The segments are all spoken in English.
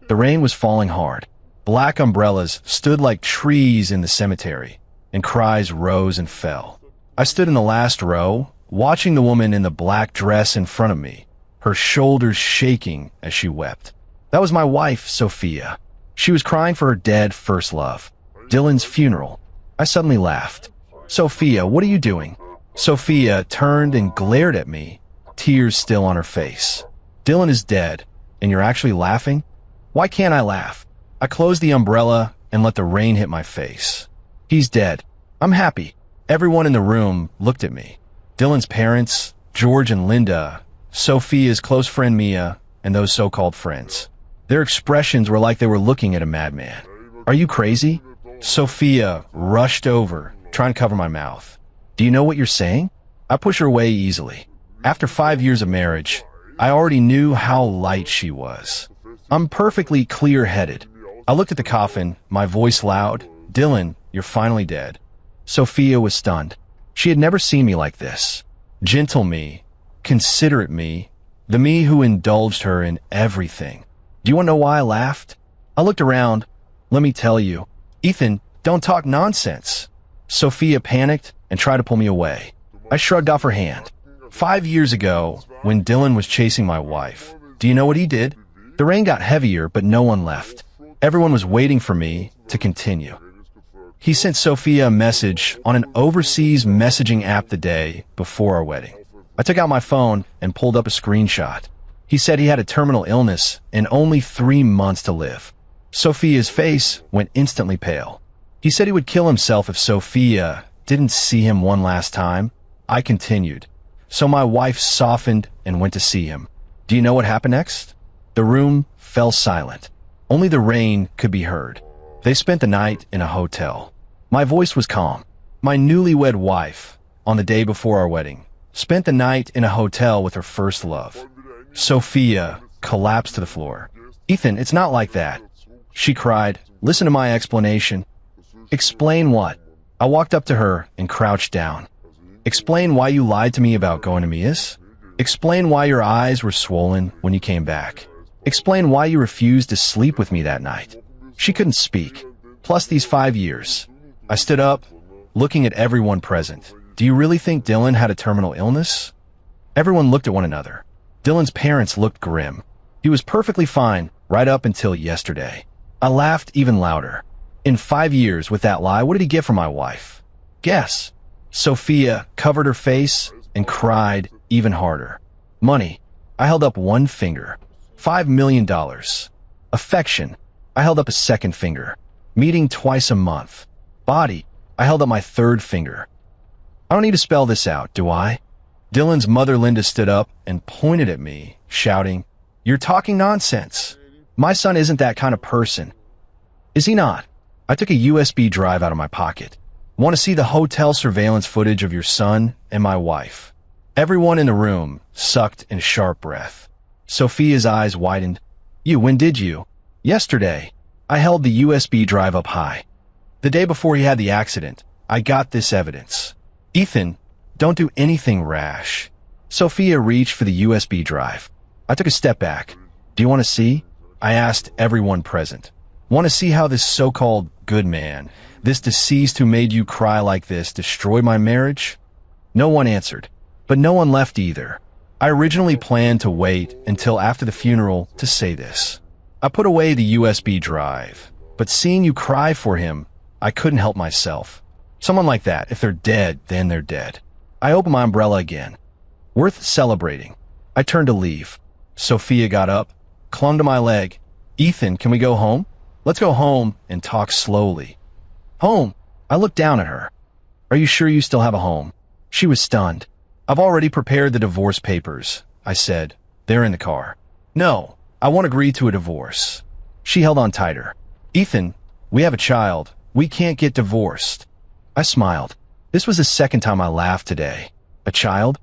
The rain was falling hard. Black umbrellas stood like trees in the cemetery, and cries rose and fell. I stood in the last row, watching the woman in the black dress in front of me, her shoulders shaking as she wept. That was my wife, Sophia. She was crying for her dead first love, Dylan's funeral. I suddenly laughed. "Sophia, what are you doing?" Sophia turned and glared at me, tears still on her face. "Dylan is dead, and you're actually laughing?" "Why can't I laugh?" I closed the umbrella and let the rain hit my face. "He's dead. I'm happy." Everyone in the room looked at me. Dylan's parents, George and Linda, Sophia's close friend Mia, and those so-called friends. Their expressions were like they were looking at a madman. "Are you crazy?" Sophia rushed over, trying to cover my mouth. "Do you know what you're saying?" I pushed her away easily. After 5 years of marriage, I already knew how light she was. I'm perfectly clear-headed. I looked at the coffin, my voice loud. "Dylan, you're finally dead." Sophia was stunned. She had never seen me like this. Gentle me, considerate me, the me who indulged her in everything. Do you want to know why I laughed? I looked around. "Let me tell you." "Ethan, don't talk nonsense." Sophia panicked and tried to pull me away. I shrugged off her hand. 5 years ago, when Dylan was chasing my wife, do you know what he did? The rain got heavier, but no one left. Everyone was waiting for me to continue. He sent Sophia a message on an overseas messaging app the day before our wedding. I took out my phone and pulled up a screenshot. He said he had a terminal illness and only 3 months to live. Sophia's face went instantly pale. He said he would kill himself if Sophia didn't see him one last time. I continued. So my wife softened and went to see him. Do you know what happened next? The room fell silent. Only the rain could be heard. They spent the night in a hotel. My voice was calm. My newlywed wife, on the day before our wedding, spent the night in a hotel with her first love. Sophia collapsed to the floor. "Ethan, it's not like that." She cried. "Listen to my explanation." "Explain what?" I walked up to her and crouched down. "Explain why you lied to me about going to Mia's. Explain why your eyes were swollen when you came back. Explain why you refused to sleep with me that night." She couldn't speak. Plus these 5 years. I stood up, looking at everyone present. "Do you really think Dylan had a terminal illness?" Everyone looked at one another. Dylan's parents looked grim. He was perfectly fine right up until yesterday. I laughed even louder. In 5 years with that lie, what did he get from my wife? Guess. Sophia covered her face and cried even harder. Money. I held up one finger. $5 million. Affection. I held up a second finger. Meeting twice a month. Body. I held up my third finger. I don't need to spell this out, do I? Dylan's mother Linda stood up and pointed at me, shouting, "You're talking nonsense. My son isn't that kind of person." Is he not? I took a USB drive out of my pocket. Want to see the hotel surveillance footage of your son and my wife? Everyone in the room sucked in a sharp breath. Sophia's eyes widened. When did you? Yesterday. I held the USB drive up high. The day before he had the accident, I got this evidence. Ethan, don't do anything rash. Sophia reached for the USB drive. I took a step back. Do you want to see? I asked everyone present. Want to see how this so-called good man, this deceased who made you cry like this, destroyed my marriage? No one answered, but no one left either. I originally planned to wait until after the funeral to say this. I put away the USB drive, but seeing you cry for him, I couldn't help myself. Someone like that, if they're dead, then they're dead. I opened my umbrella again. Worth celebrating. I turned to leave. Sophia got up, clung to my leg. Ethan, can we go home? Let's go home and talk slowly. Home? I looked down at her. Are you sure you still have a home? She was stunned. I've already prepared the divorce papers, I said. They're in the car. No, I won't agree to a divorce. She held on tighter. Ethan, we have a child. We can't get divorced. I smiled. This was the second time I laughed today. A child?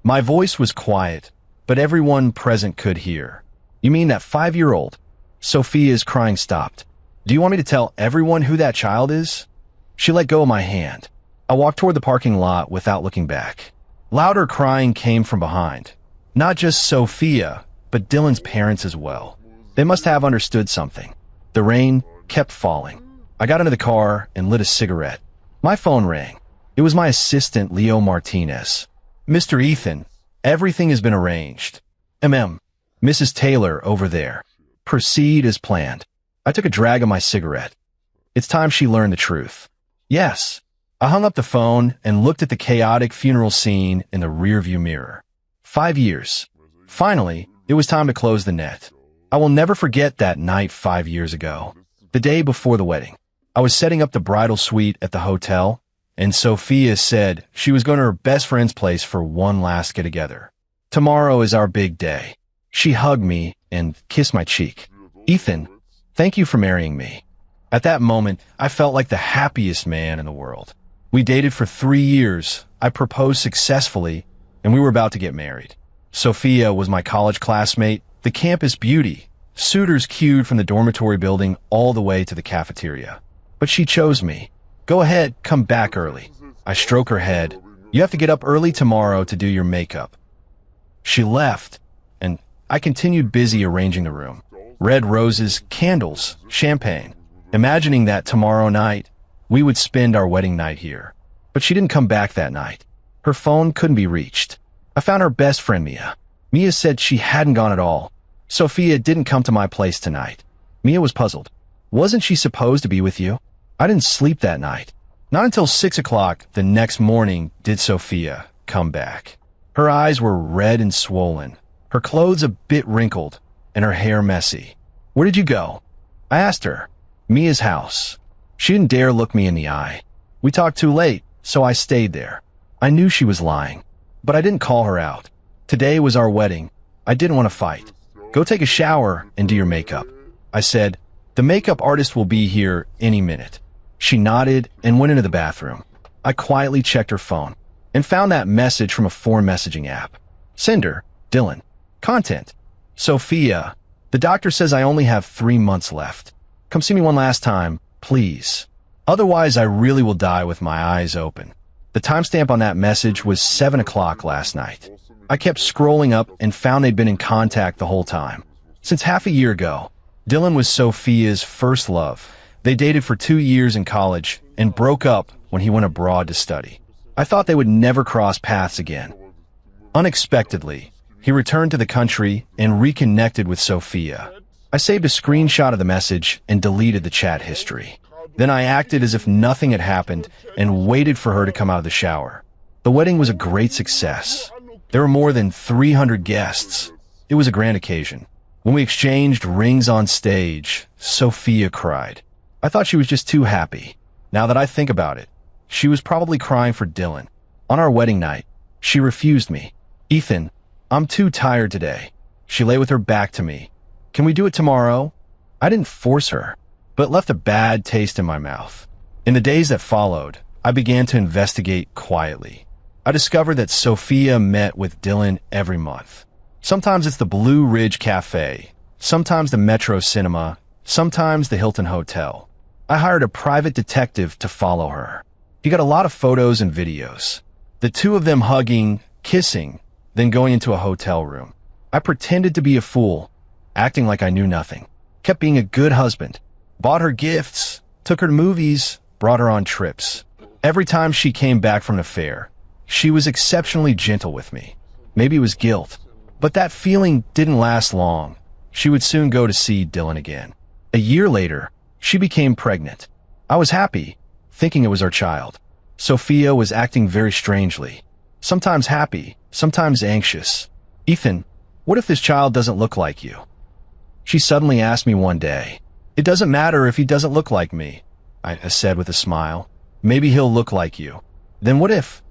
My voice was quiet, but everyone present could hear. You mean that 5-year-old? Sophia's crying stopped. Do you want me to tell everyone who that child is? She let go of my hand. I walked toward the parking lot without looking back. Louder crying came from behind. Not just Sophia, but Dylan's parents as well. They must have understood something. The rain kept falling. I got into the car and lit a cigarette. My phone rang. It was my assistant, Leo Martinez. "Mr. Ethan, everything has been arranged. Mrs. Taylor over there. Proceed as planned." I took a drag of my cigarette. It's time she learned the truth. Yes. I hung up the phone and looked at the chaotic funeral scene in the rearview mirror. 5 years. Finally, it was time to close the net. I will never forget that night 5 years ago. The day before the wedding. I was setting up the bridal suite at the hotel, and Sophia said she was going to her best friend's place for one last get-together. "Tomorrow is our big day." She hugged me and kissed my cheek. "Ethan, thank you for marrying me." At that moment, I felt like the happiest man in the world. We dated for 3 years, I proposed successfully, and we were about to get married. Sophia was my college classmate, the campus beauty, suitors queued from the dormitory building all the way to the cafeteria. But she chose me. "Go ahead, come back early." I stroke her head. "You have to get up early tomorrow to do your makeup." She left, and I continued busy arranging the room. Red roses, candles, champagne, imagining that tomorrow night we would spend our wedding night here. But she didn't come back that night. Her phone couldn't be reached. I found her best friend, Mia. Mia said she hadn't gone at all. "Sophia didn't come to my place tonight." Mia was puzzled. "Wasn't she supposed to be with you?" I didn't sleep that night. Not until 6 o'clock the next morning did Sophia come back. Her eyes were red and swollen, her clothes a bit wrinkled, and her hair messy. "Where did you go?" I asked her. "Mia's house." She didn't dare look me in the eye. We talked too late, so I stayed there. I knew she was lying, but I didn't call her out. Today was our wedding. I didn't want to fight. "Go take a shower and do your makeup." I said, "The makeup artist will be here any minute." She nodded and went into the bathroom. I quietly checked her phone and found that message from a foreign messaging app. Sender, Dylan. Content. Sophia, the doctor says I only have 3 months left. Come see me one last time, please. Otherwise, I really will die with my eyes open. The timestamp on that message was 7 o'clock last night. I kept scrolling up and found they'd been in contact the whole time. Since half a year ago, Dylan was Sophia's first love. They dated for 2 years in college and broke up when he went abroad to study. I thought they would never cross paths again. Unexpectedly, he returned to the country and reconnected with Sophia. I saved a screenshot of the message and deleted the chat history. Then I acted as if nothing had happened and waited for her to come out of the shower. The wedding was a great success. There were more than 300 guests. It was a grand occasion. When we exchanged rings on stage, Sophia cried. I thought she was just too happy. Now that I think about it, she was probably crying for Dylan. On our wedding night, she refused me. "Ethan, I'm too tired today." She lay with her back to me. "Can we do it tomorrow?" I didn't force her, but left a bad taste in my mouth. In the days that followed, I began to investigate quietly. I discovered that Sophia met with Dylan every month. Sometimes it's the Blue Ridge Cafe, sometimes the Metro Cinema, sometimes the Hilton Hotel. I hired a private detective to follow her. He got a lot of photos and videos. The two of them hugging, kissing, then going into a hotel room. I pretended to be a fool, acting like I knew nothing. Kept being a good husband. Bought her gifts, took her to movies, brought her on trips. Every time she came back from an affair, she was exceptionally gentle with me. Maybe it was guilt, but that feeling didn't last long. She would soon go to see Dylan again. A year later, she became pregnant. I was happy, thinking it was our child. Sophia was acting very strangely. Sometimes happy, sometimes anxious. "Ethan, what if this child doesn't look like you?" She suddenly asked me one day. "It doesn't matter if he doesn't look like me," I said with a smile. "Maybe he'll look like you." "Then what if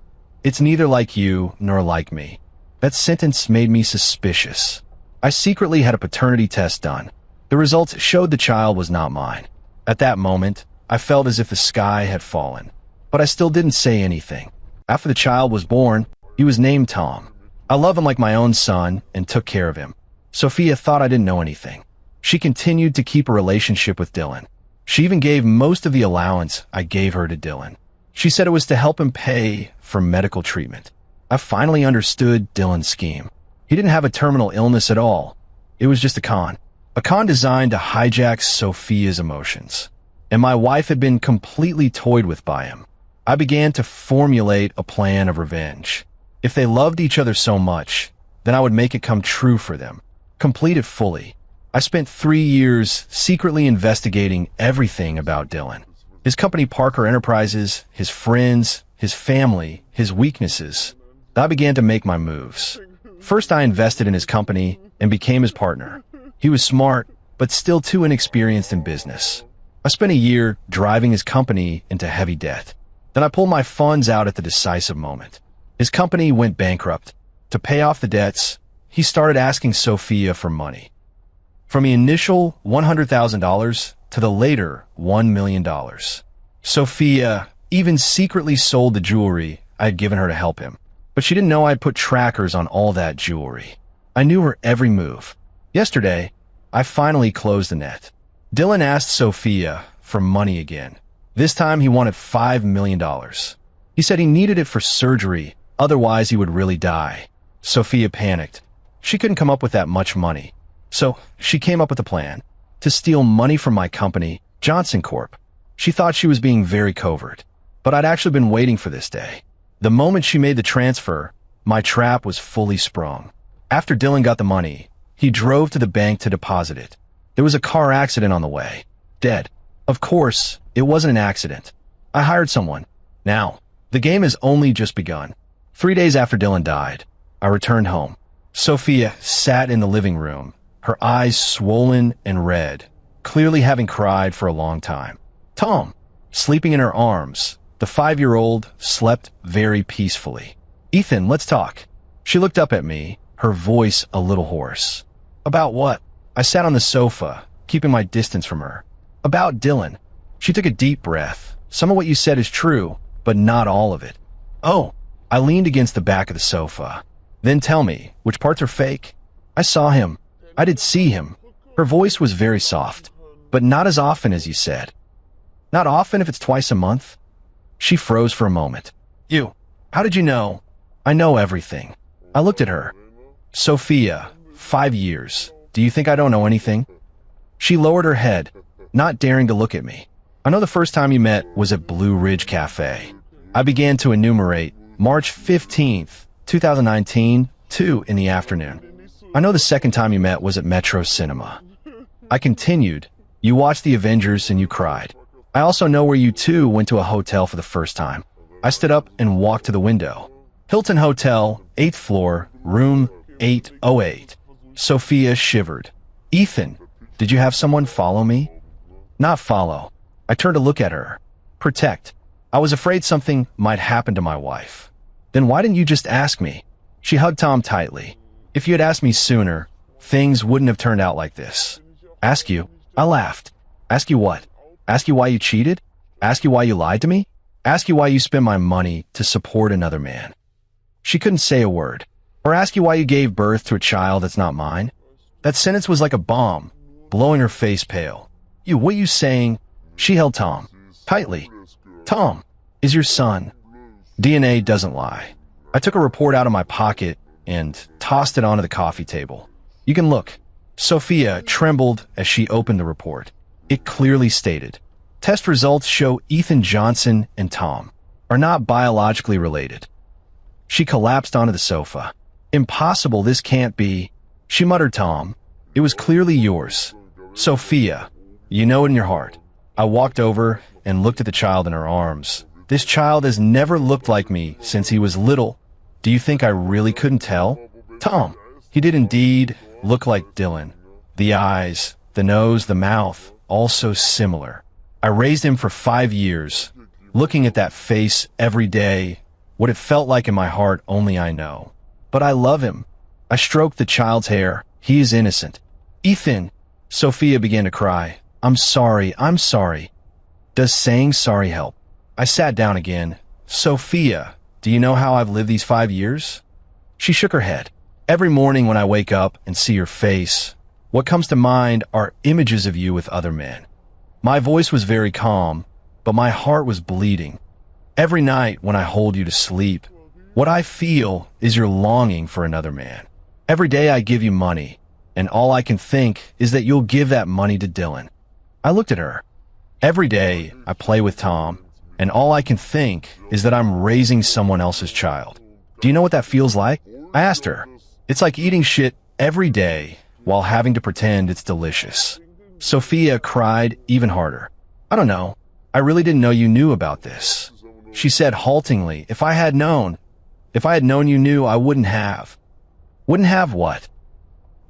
it's neither like you nor like me?" That sentence made me suspicious. I secretly had a paternity test done. The results showed the child was not mine. At that moment, I felt as if the sky had fallen. But I still didn't say anything. After the child was born, he was named Tom. I love him like my own son and took care of him. Sophia thought I didn't know anything. She continued to keep a relationship with Dylan. She even gave most of the allowance I gave her to Dylan. She said it was to help him pay for medical treatment. I finally understood Dylan's scheme. He didn't have a terminal illness at all. It was just a con. A con designed to hijack Sophia's emotions. And my wife had been completely toyed with by him. I began to formulate a plan of revenge. If they loved each other so much, then I would make it come true for them. Complete it fully. I spent 3 years secretly investigating everything about Dylan. His company Parker Enterprises, his friends, his family, his weaknesses. I began to make my moves. First, I invested in his company and became his partner. He was smart, but still too inexperienced in business. I spent a year driving his company into heavy debt. Then I pulled my funds out at the decisive moment. His company went bankrupt. To pay off the debts, he started asking Sophia for money. From the initial $100,000 to the later $1 million. Sophia even secretly sold the jewelry I had given her to help him. But she didn't know I'd put trackers on all that jewelry. I knew her every move. Yesterday, I finally closed the net. Dylan asked Sophia for money again. This time he wanted $5 million. He said he needed it for surgery, otherwise he would really die. Sophia panicked. She couldn't come up with that much money. So she came up with a plan to steal money from my company, Johnson Corp. She thought she was being very covert, but I'd actually been waiting for this day. The moment she made the transfer, my trap was fully sprung. After Dylan got the money, he drove to the bank to deposit it. There was a car accident on the way. Dead. Of course, it wasn't an accident. I hired someone. Now, the game has only just begun. 3 days after Dylan died, I returned home. Sophia sat in the living room, her eyes swollen and red, clearly having cried for a long time. Tom, sleeping in her arms, the 5-year-old slept very peacefully. Ethan, let's talk. She looked up at me, her voice a little hoarse. About what? I sat on the sofa, keeping my distance from her. About Dylan. She took a deep breath. Some of what you said is true, but not all of it. Oh, I leaned against the back of the sofa. Then tell me, which parts are fake? I saw him. I did see him. Her voice was very soft, but not as often as you said. Not often if it's twice a month? She froze for a moment. You, how did you know? I know everything. I looked at her. Sophia, 5 years. Do you think I don't know anything? She lowered her head, not daring to look at me. I know the first time you met was at Blue Ridge Cafe. I began to enumerate. March 15th, 2019, 2 in the afternoon. I know the second time you met was at Metro Cinema. I continued. You watched The Avengers and you cried. I also know where you two went to a hotel for the first time. I stood up and walked to the window. Hilton Hotel, 8th floor, room 808. Sophia shivered. Ethan, did you have someone follow me? Not follow. I turned to look at her. Protect. I was afraid something might happen to my wife. Then why didn't you just ask me? She hugged Tom tightly. If you had asked me sooner, things wouldn't have turned out like this. Ask you? I laughed. Ask you what? Ask you why you cheated? Ask you why you lied to me? Ask you why you spent my money to support another man? She couldn't say a word. Or ask you why you gave birth to a child that's not mine? That sentence was like a bomb, blowing her face pale. You, what are you saying? She held Tom tightly. Tom is your son. DNA doesn't lie. I took a report out of my pocket and tossed it onto the coffee table. You can look. Sophia trembled as she opened the report. It clearly stated, test results show Ethan Johnson and Tom are not biologically related. She collapsed onto the sofa. Impossible, this can't be. She muttered, Tom, it was clearly yours. Sophia, you know it in your heart. I walked over and looked at the child in her arms. This child has never looked like me since he was little. Do you think I really couldn't tell? Tom, he did indeed look like Dylan. The eyes, the nose, the mouth, all so similar. I raised him for 5 years, looking at that face every day. What it felt like in my heart, only I know. But I love him. I stroked the child's hair. He is innocent. Ethan, Sophia began to cry. I'm sorry. Does saying sorry help? I sat down again. Sophia, do you know how I've lived these 5 years? She shook her head. Every morning when I wake up and see your face, what comes to mind are images of you with other men. My voice was very calm, but my heart was bleeding. Every night when I hold you to sleep, what I feel is your longing for another man. Every day I give you money, and all I can think is that you'll give that money to Dylan. I looked at her. Every day, I play with Tom, and all I can think is that I'm raising someone else's child. Do you know what that feels like? I asked her. It's like eating shit every day while having to pretend it's delicious. Sophia cried even harder. I don't know. I really didn't know you knew about this. She said haltingly, if I had known you knew, I wouldn't have. Wouldn't have what?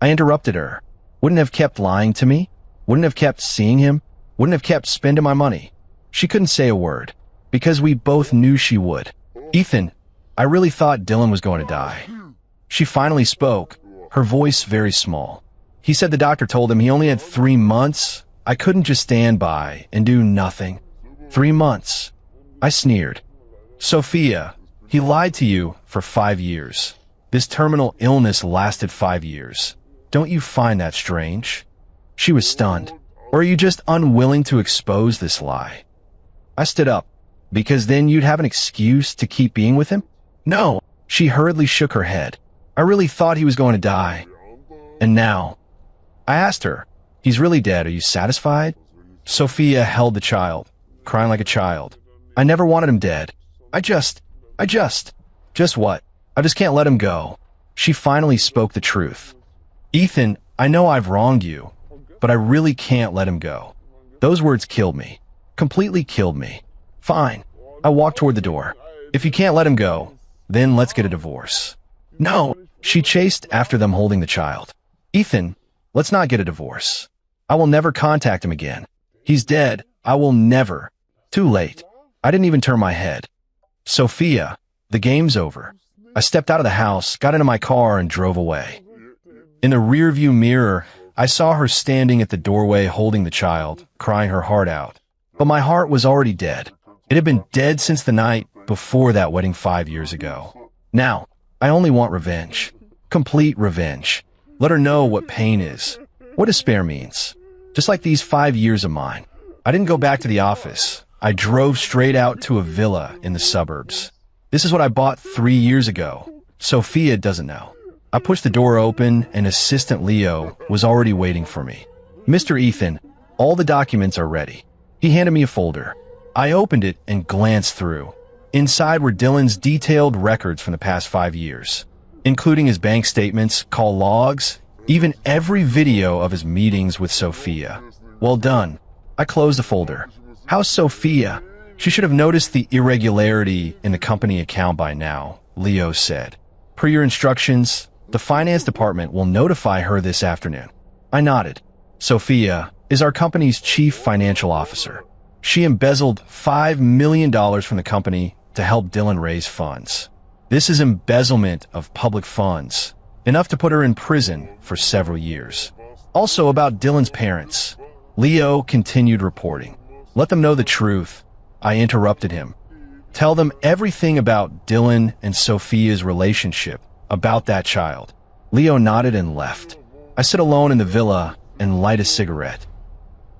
I interrupted her. Wouldn't have kept lying to me? Wouldn't have kept seeing him? Wouldn't have kept spending my money? She couldn't say a word, because we both knew she would. Ethan, I really thought Dylan was going to die. She finally spoke, her voice very small. He said the doctor told him he only had 3 months. I couldn't just stand by and do nothing. 3 months. I sneered. Sophia, he lied to you for 5 years. This terminal illness lasted 5 years. Don't you find that strange? She was stunned. Or are you just unwilling to expose this lie? I stood up. Because then you'd have an excuse to keep being with him? No. She hurriedly shook her head. I really thought he was going to die. And now? I asked her, he's really dead. Are you satisfied? Sophia held the child, crying like a child. I never wanted him dead. Just what? I just can't let him go. She finally spoke the truth. Ethan, I know I've wronged you, but I really can't let him go. Those words killed me. Completely killed me. Fine. I walked toward the door. If you can't let him go, then let's get a divorce. No. She chased after them holding the child. Ethan, let's not get a divorce. I will never contact him again. He's dead. I will never. Too late. I didn't even turn my head. Sophia, the game's over. I stepped out of the house, got into my car, and drove away. In the rearview mirror, I saw her standing at the doorway holding the child, crying her heart out. But my heart was already dead. It had been dead since the night before that wedding 5 years ago. Now, I only want revenge. Complete revenge. Let her know what pain is, what despair means. Just like these 5 years of mine. I didn't go back to the office. I drove straight out to a villa in the suburbs. This is what I bought 3 years ago. Sophia doesn't know. I pushed the door open, and Assistant Leo was already waiting for me. Mr. Ethan, all the documents are ready. He handed me a folder. I opened it and glanced through. Inside were Dylan's detailed records from the past 5 years, including his bank statements, call logs, even every video of his meetings with Sophia. Well done. I closed the folder. How's Sophia? She should have noticed the irregularity in the company account by now, Leo said. Per your instructions, the finance department will notify her this afternoon. I nodded. Sophia is our company's chief financial officer. She embezzled $5 million from the company to help Dylan raise funds. This is embezzlement of public funds, enough to put her in prison for several years. Also about Dylan's parents. Leo continued reporting. Let them know the truth. I interrupted him. Tell them everything about Dylan and Sophia's relationship, about that child. Leo nodded and left. I sit alone in the villa and light a cigarette.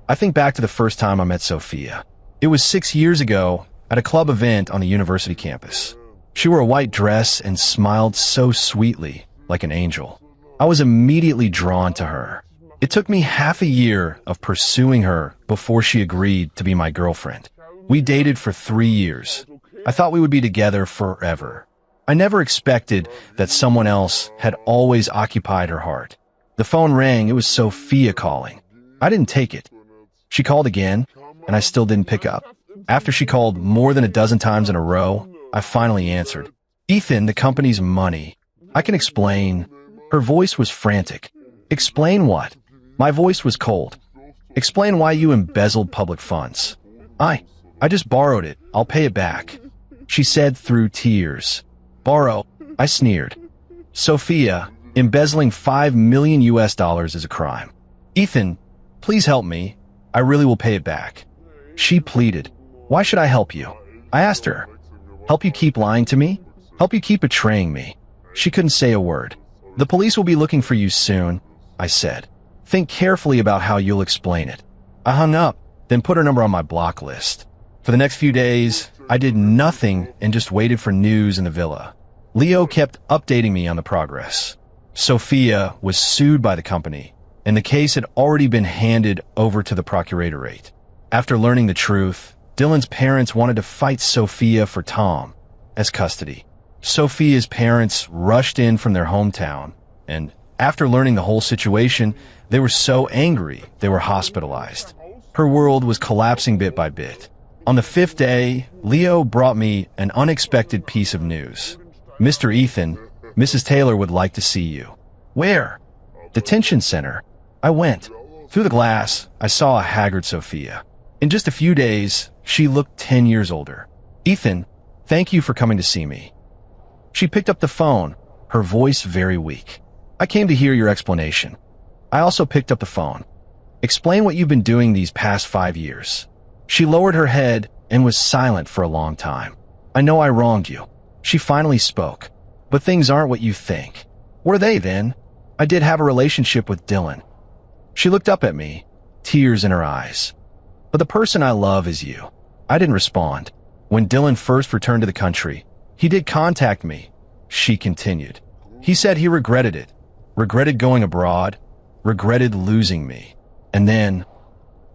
I think back to the first time I met Sophia. It was 6 years ago at a club event on the university campus. She wore a white dress and smiled so sweetly, like an angel. I was immediately drawn to her. It took me half a year of pursuing her before she agreed to be my girlfriend. We dated for 3 years. I thought we would be together forever. I never expected that someone else had always occupied her heart. The phone rang. It was Sophia calling. I didn't take it. She called again, and I still didn't pick up. After she called more than a dozen times in a row, I finally answered. Ethan, the company's money. I can explain. Her voice was frantic. Explain what? My voice was cold. Explain why you embezzled public funds. I just borrowed it. I'll pay it back. She said through tears. Borrow? I sneered. Sophia, embezzling $5 million is a crime. Ethan, please help me. I really will pay it back. She pleaded. Why should I help you? I asked her. Help you keep lying to me? Help you keep betraying me? She couldn't say a word. The police will be looking for you soon, I said. Think carefully about how you'll explain it. I hung up, then put her number on my block list. For the next few days, I did nothing and just waited for news in the villa. Leo kept updating me on the progress. Sophia was sued by the company, and the case had already been handed over to the procuratorate. After learning the truth, Dylan's parents wanted to fight Sophia for Tom as custody. Sophia's parents rushed in from their hometown, and after learning the whole situation, they were so angry they were hospitalized. Her world was collapsing bit by bit. On the 5th day, Leo brought me an unexpected piece of news. "Mr. Ethan, Mrs. Taylor would like to see you." "Where?" "Detention center." I went. Through the glass, I saw a haggard Sophia. In just a few days, she looked 10 years older. "Ethan, thank you for coming to see me." She picked up the phone, her voice very weak. "I came to hear your explanation." I also picked up the phone. "Explain what you've been doing these past 5 years." She lowered her head and was silent for a long time. "I know I wronged you." She finally spoke. "But things aren't what you think." "What are they then?" "I did have a relationship with Dylan." She looked up at me, tears in her eyes. "But the person I love is you." I didn't respond. "When Dylan first returned to the country, he did contact me," she continued. "He said he regretted it, regretted going abroad, regretted losing me. And then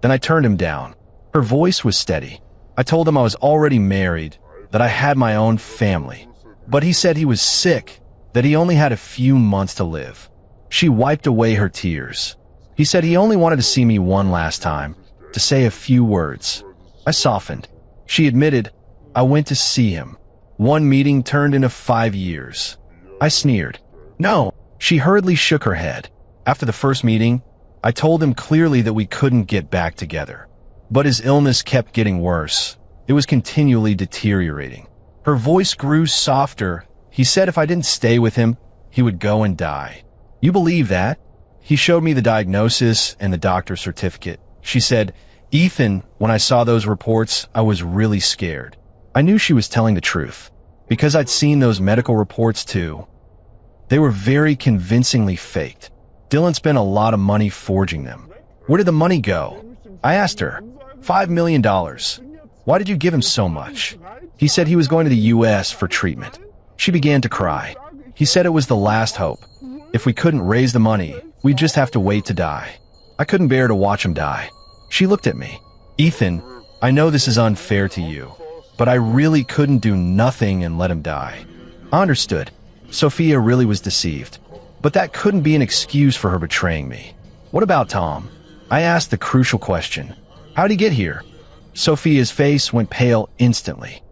I turned him down." Her voice was steady. "I told him I was already married, that I had my own family. But he said he was sick, that he only had a few months to live." She wiped away her tears. "He said he only wanted to see me one last time, to say a few words." I softened. She admitted, "I went to see him. One meeting turned into 5 years." I sneered. "No." She hurriedly shook her head. "After the first meeting, I told him clearly that we couldn't get back together. But his illness kept getting worse. It was continually deteriorating." Her voice grew softer. "He said if I didn't stay with him, he would go and die." "You believe that?" He showed me the diagnosis and the doctor's certificate. She said, "Ethan, when I saw those reports, I was really scared." I knew she was telling the truth, because I'd seen those medical reports too. They were very convincingly faked. Dylan spent a lot of money forging them. "Where did the money go?" I asked her. $5 million. "Why did you give him so much?" He said he was going to the US for treatment. She began to cry. He said it was the last hope. If we couldn't raise the money, we'd just have to wait to die. I couldn't bear to watch him die. She looked at me. "Ethan, I know this is unfair to you, but I really couldn't do nothing and let him die." I understood. Sophia really was deceived. But that couldn't be an excuse for her betraying me. "What about Tom?" I asked the crucial question. "How'd he get here?" Sophia's face went pale instantly.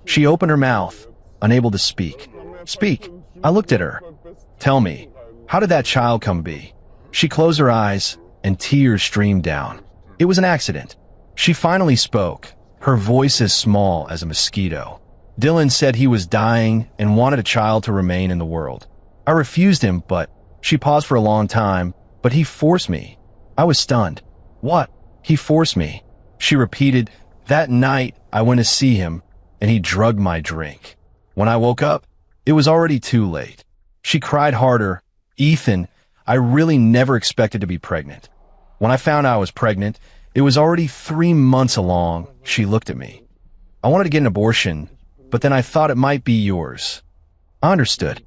She opened her mouth, unable to speak. "Speak." I looked at her. "Tell me, how did that child come to be?" She closed her eyes, and tears streamed down. "It was an accident." She finally spoke, her voice as small as a mosquito. "Dylan said he was dying and wanted a child to remain in the world. I refused him, but..." She paused for a long time. "But he forced me." I was stunned. "What?" "He forced me." She repeated, "That night, I went to see him, and he drugged my drink. When I woke up, it was already too late." She cried harder. "Ethan, I really never expected to be pregnant. When I found out I was pregnant, it was already 3 months along." She looked at me. "I wanted to get an abortion, but then I thought it might be yours." I understood.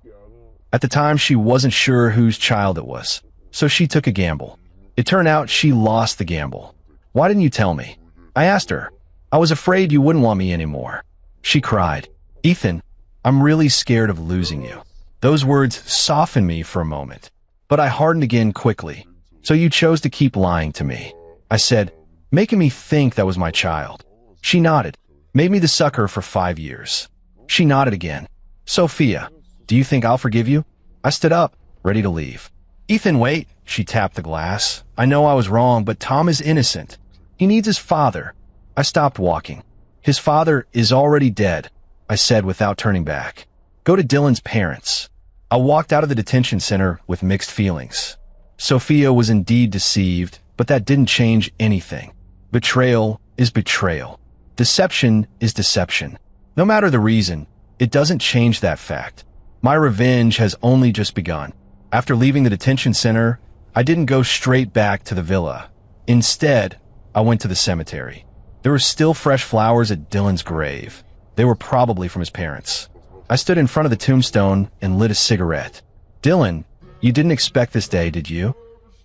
At the time, she wasn't sure whose child it was, so she took a gamble. It turned out she lost the gamble. "Why didn't you tell me?" I asked her. "I was afraid you wouldn't want me anymore." She cried. "Ethan, I'm really scared of losing you." Those words softened me for a moment, but I hardened again quickly. "So you chose to keep lying to me," I said, "making me think that was my child." She nodded. "Made me the sucker for 5 years." She nodded again. "Sophia, do you think I'll forgive you?" I stood up, ready to leave. "Ethan, wait." She tapped the glass. "I know I was wrong, but Tom is innocent. He needs his father." I stopped walking. "His father is already dead," I said without turning back. "Go to Dylan's parents." I walked out of the detention center with mixed feelings. Sophia was indeed deceived, but that didn't change anything. Betrayal is betrayal. Deception is deception. No matter the reason, it doesn't change that fact. My revenge has only just begun. After leaving the detention center, I didn't go straight back to the villa. Instead, I went to the cemetery. There were still fresh flowers at Dylan's grave. They were probably from his parents. I stood in front of the tombstone and lit a cigarette. "Dylan, You didn't expect this day, did you?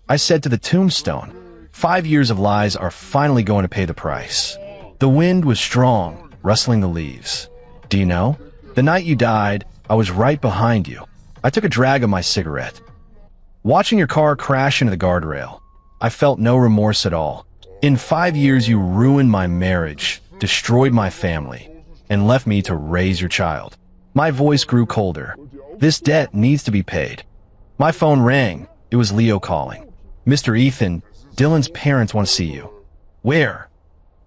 I said to the tombstone. 5 years of lies are finally going to pay the price. The wind was strong, rustling the leaves. Do you know? The night you died, I was right behind you. I took a drag of my cigarette. Watching your car crash into the guardrail, I felt no remorse at all. In 5 years, you ruined my marriage, destroyed my family, and left me to raise your child. My voice grew colder. This debt needs to be paid. My phone rang. It was Leo calling. Mr. Ethan, Dylan's parents want to see you. Where?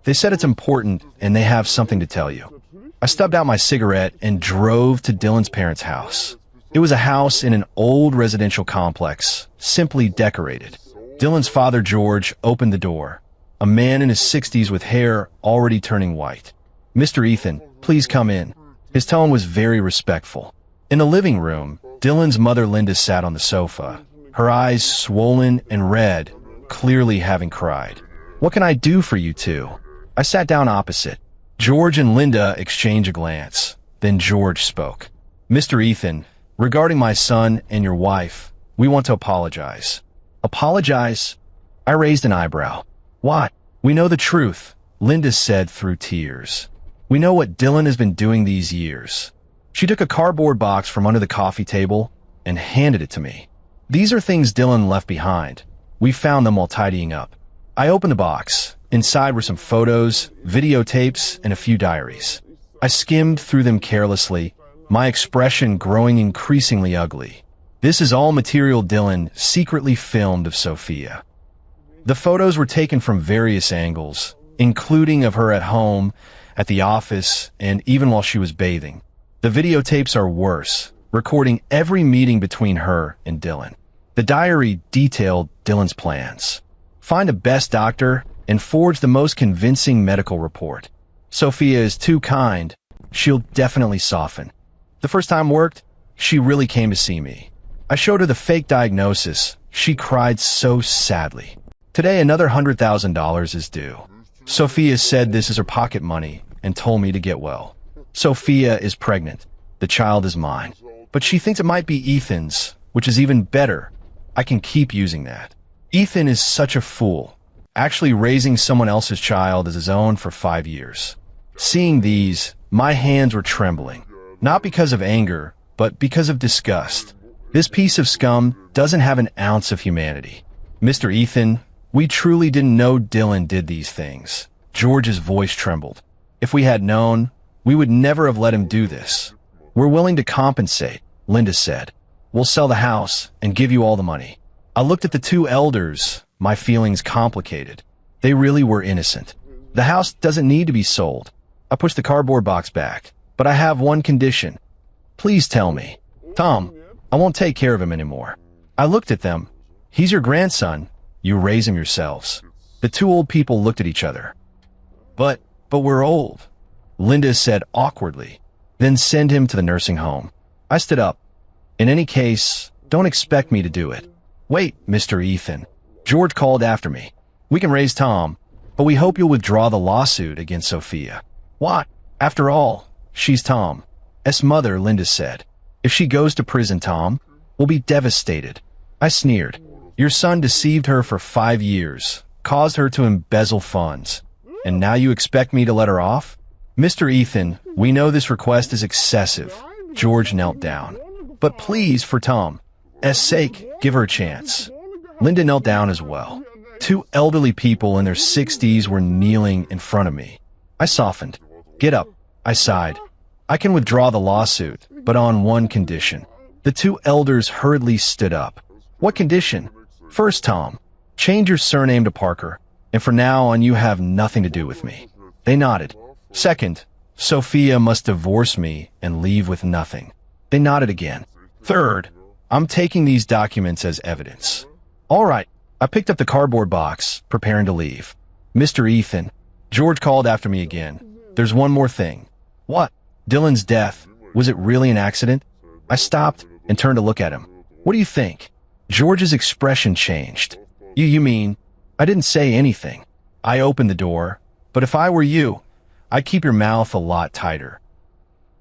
They said it's important and they have something to tell you. I stubbed out my cigarette and drove to Dylan's parents' house. It was a house in an old residential complex, simply decorated. Dylan's father, George, opened the door. A man in his 60s with hair already turning white. Mr. Ethan, please come in. His tone was very respectful. In the living room, Dylan's mother, Linda, sat on the sofa, her eyes swollen and red, clearly having cried. What can I do for you two? I sat down opposite. George and Linda exchanged a glance. Then George spoke. Mr. Ethan, regarding my son and your wife, we want to apologize. Apologize? I raised an eyebrow. What? We know the truth, Linda said through tears. We know what Dylan has been doing these years. She took a cardboard box from under the coffee table and handed it to me. These are things Dylan left behind. We found them while tidying up. I opened the box. Inside were some photos, videotapes, and a few diaries. I skimmed through them carelessly, my expression growing increasingly ugly. This is all material Dylan secretly filmed of Sophia. The photos were taken from various angles, including of her at home, at the office, and even while she was bathing. The videotapes are worse, recording every meeting between her and Dylan. The diary detailed Dylan's plans. Find a best doctor and forge the most convincing medical report. Sophia is too kind. She'll definitely soften. The first time worked, she really came to see me. I showed her the fake diagnosis. She cried so sadly. Today, another $100,000 is due. Sophia said this is her pocket money and told me to get well. Sophia is pregnant. The child is mine. But she thinks it might be Ethan's, which is even better. I can keep using that. Ethan is such a fool, actually raising someone else's child as his own for 5 years. Seeing these, my hands were trembling, not because of anger, but because of disgust. This piece of scum doesn't have an ounce of humanity. Mr. Ethan, we truly didn't know Dylan did these things. George's voice trembled. If we had known, we would never have let him do this. We're willing to compensate, Linda said. We'll sell the house and give you all the money. I looked at the two elders, my feelings complicated. They really were innocent. The house doesn't need to be sold. I pushed the cardboard box back, but I have one condition. Please tell me. Tom, I won't take care of him anymore. I looked at them. He's your grandson. You raise him yourselves. The two old people looked at each other. But we're old, Linda said awkwardly. Then send him to the nursing home. I stood up. In any case, don't expect me to do it. Wait, Mr. Ethan. George called after me. We can raise Tom, but we hope you'll withdraw the lawsuit against Sophia. What? After all, she's Tom's mother, Linda said. If she goes to prison, Tom will be devastated. I sneered. Your son deceived her for 5 years, caused her to embezzle funds, and now you expect me to let her off? Mr. Ethan, we know this request is excessive. George knelt down. But please, for Tom's sake, give her a chance. Linda knelt down as well. Two elderly people in their 60s were kneeling in front of me. I softened. Get up, I sighed. I can withdraw the lawsuit, but on one condition. The two elders hurriedly stood up. What condition? First, Tom, change your surname to Parker, and from now on you have nothing to do with me. They nodded. Second, Sophia must divorce me and leave with nothing. They nodded again. Third, I'm taking these documents as evidence. All right. I picked up the cardboard box, preparing to leave. Mr. Ethan, George called after me again. There's one more thing. What? Dylan's death. Was it really an accident? I stopped and turned to look at him. What do you think? George's expression changed. You mean? I didn't say anything. I opened the door, but if I were you, I'd keep your mouth a lot tighter.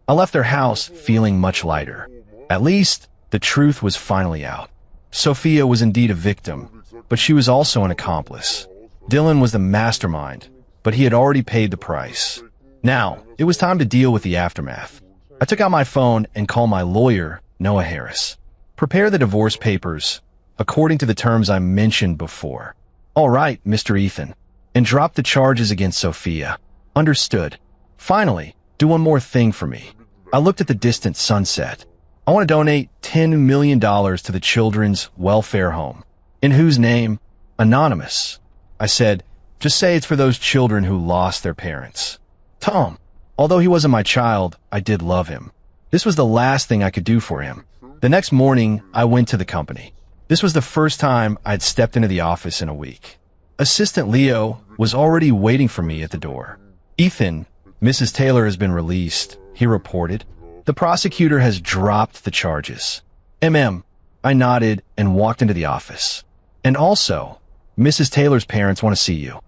I left their house feeling much lighter. At least, the truth was finally out. Sophia was indeed a victim, but she was also an accomplice. Dylan was the mastermind, but he had already paid the price. Now, it was time to deal with the aftermath. I took out my phone and called my lawyer, Noah Harris. Prepare the divorce papers, according to the terms I mentioned before. All right, Mr. Ethan. And drop the charges against Sophia. Understood. Finally, do one more thing for me. I looked at the distant sunset. I want to donate $10 million to the Children's Welfare Home. In whose name? Anonymous. I said, just say it's for those children who lost their parents. Tom, although he wasn't my child, I did love him. This was the last thing I could do for him. The next morning, I went to the company. This was the first time I'd stepped into the office in a week. Assistant Leo was already waiting for me at the door. Ethan, Mrs. Taylor has been released, he reported. The prosecutor has dropped the charges. I nodded and walked into the office. And also, Mrs. Taylor's parents want to see you.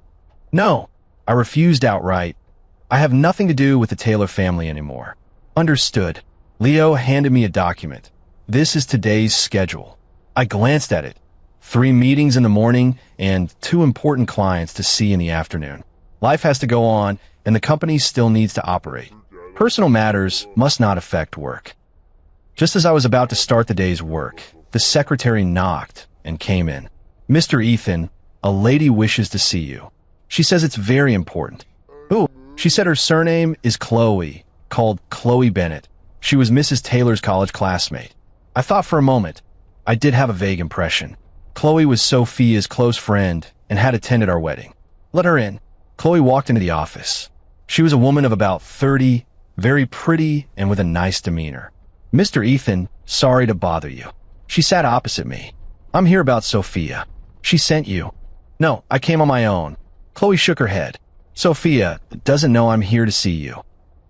No, I refused outright. I have nothing to do with the Taylor family anymore. Understood. Leo handed me a document. This is today's schedule. I glanced at it. 3 meetings in the morning and 2 important clients to see in the afternoon. Life has to go on, and the company still needs to operate. Personal matters must not affect work. Just as I was about to start the day's work, the secretary knocked and came in. Mr. Ethan, a lady wishes to see you. She says it's very important. Ooh, she said her surname is Chloe, called Chloe Bennett. She was Mrs. Taylor's college classmate. I thought for a moment. I did have a vague impression. Chloe was Sophia's close friend and had attended our wedding. Let her in. Chloe walked into the office. She was a woman of about 30, very pretty and with a nice demeanor. Mr. Ethan, sorry to bother you. She sat opposite me. I'm here about Sophia. She sent you. No, I came on my own. Chloe shook her head. Sophia doesn't know I'm here to see you.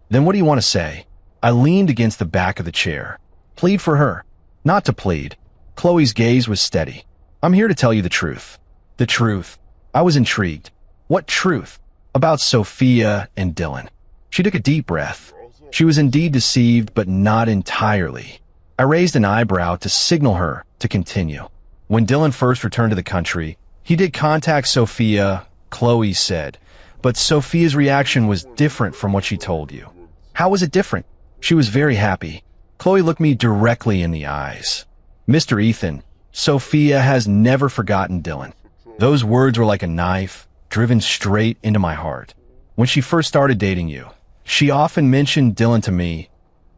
Then what do you want to say? I leaned against the back of the chair. Plead for her. Not to plead. Chloe's gaze was steady. I'm here to tell you the truth. The truth. I was intrigued. What truth? About Sophia and Dylan. She took a deep breath. She was indeed deceived, but not entirely. I raised an eyebrow to signal her to continue. When Dylan first returned to the country, he did contact Sophia, Chloe said, but Sophia's reaction was different from what she told you. How was it different? She was very happy. Chloe looked me directly in the eyes. Mr. Ethan, Sophia has never forgotten Dylan. Those words were like a knife, driven straight into my heart. When she first started dating you, she often mentioned Dylan to me.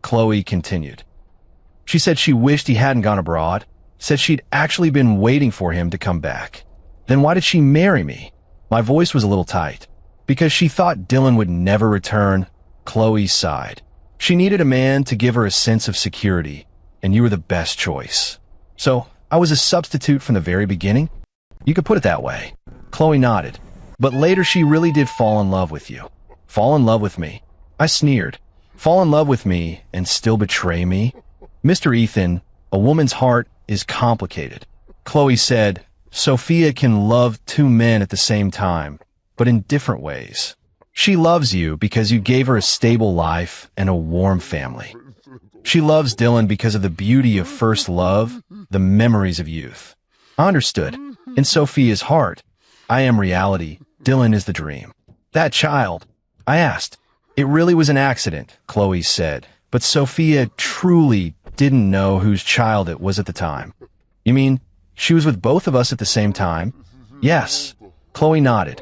Chloe continued. She said she wished he hadn't gone abroad, said she'd actually been waiting for him to come back. Then why did she marry me? My voice was a little tight. Because she thought Dylan would never return. Chloe sighed. She needed a man to give her a sense of security, and you were the best choice. So, I was a substitute from the very beginning? You could put it that way. Chloe nodded. But later she really did fall in love with you. Fall in love with me. I sneered. Fall in love with me and still betray me? Mr. Ethan, a woman's heart is complicated. Chloe said, Sophia can love 2 men at the same time, but in different ways. She loves you because you gave her a stable life and a warm family. She loves Dylan because of the beauty of first love, the memories of youth. I understood. In Sophia's heart, I am reality. Dylan is the dream. That child, I asked. It really was an accident, Chloe said, but Sophia truly didn't know whose child it was at the time. You mean, she was with both of us at the same time? Yes. Chloe nodded.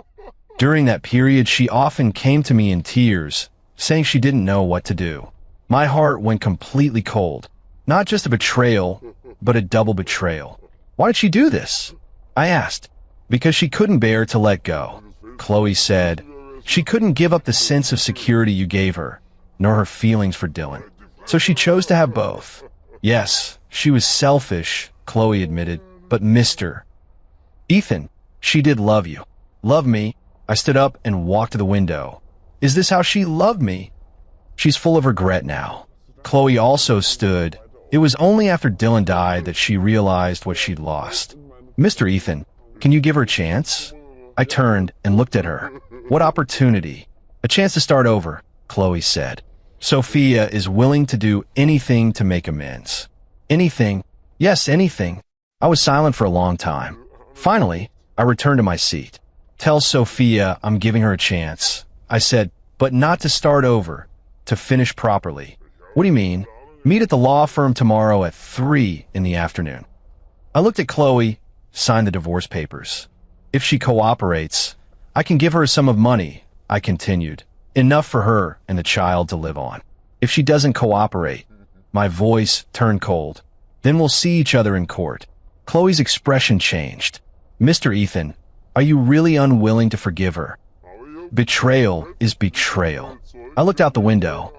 During that period, she often came to me in tears, saying she didn't know what to do. My heart went completely cold. Not just a betrayal, but a double betrayal. Why did she do this? I asked. Because she couldn't bear to let go. Chloe said, she couldn't give up the sense of security you gave her, nor her feelings for Dylan. So she chose to have both. Yes, she was selfish, Chloe admitted, but Mr. Ethan, she did love you. Love me. I stood up and walked to the window. Is this how she loved me? She's full of regret now. Chloe also stood. It was only after Dylan died that she realized what she'd lost. Mr. Ethan, can you give her a chance? I turned and looked at her. What opportunity? A chance to start over, Chloe said. Sophia is willing to do anything to make amends. Anything? Yes, anything. I was silent for a long time. Finally, I returned to my seat. Tell Sophia I'm giving her a chance, I said, but not to start over, to finish properly. What do you mean? Meet at the law firm tomorrow at 3 in the afternoon. I looked at Chloe, signed the divorce papers. If she cooperates, I can give her a sum of money, I continued, enough for her and the child to live on. If she doesn't cooperate, my voice turned cold. Then we'll see each other in court. Chloe's expression changed. Mr. Ethan, are you really unwilling to forgive her? Betrayal is betrayal. I looked out the window.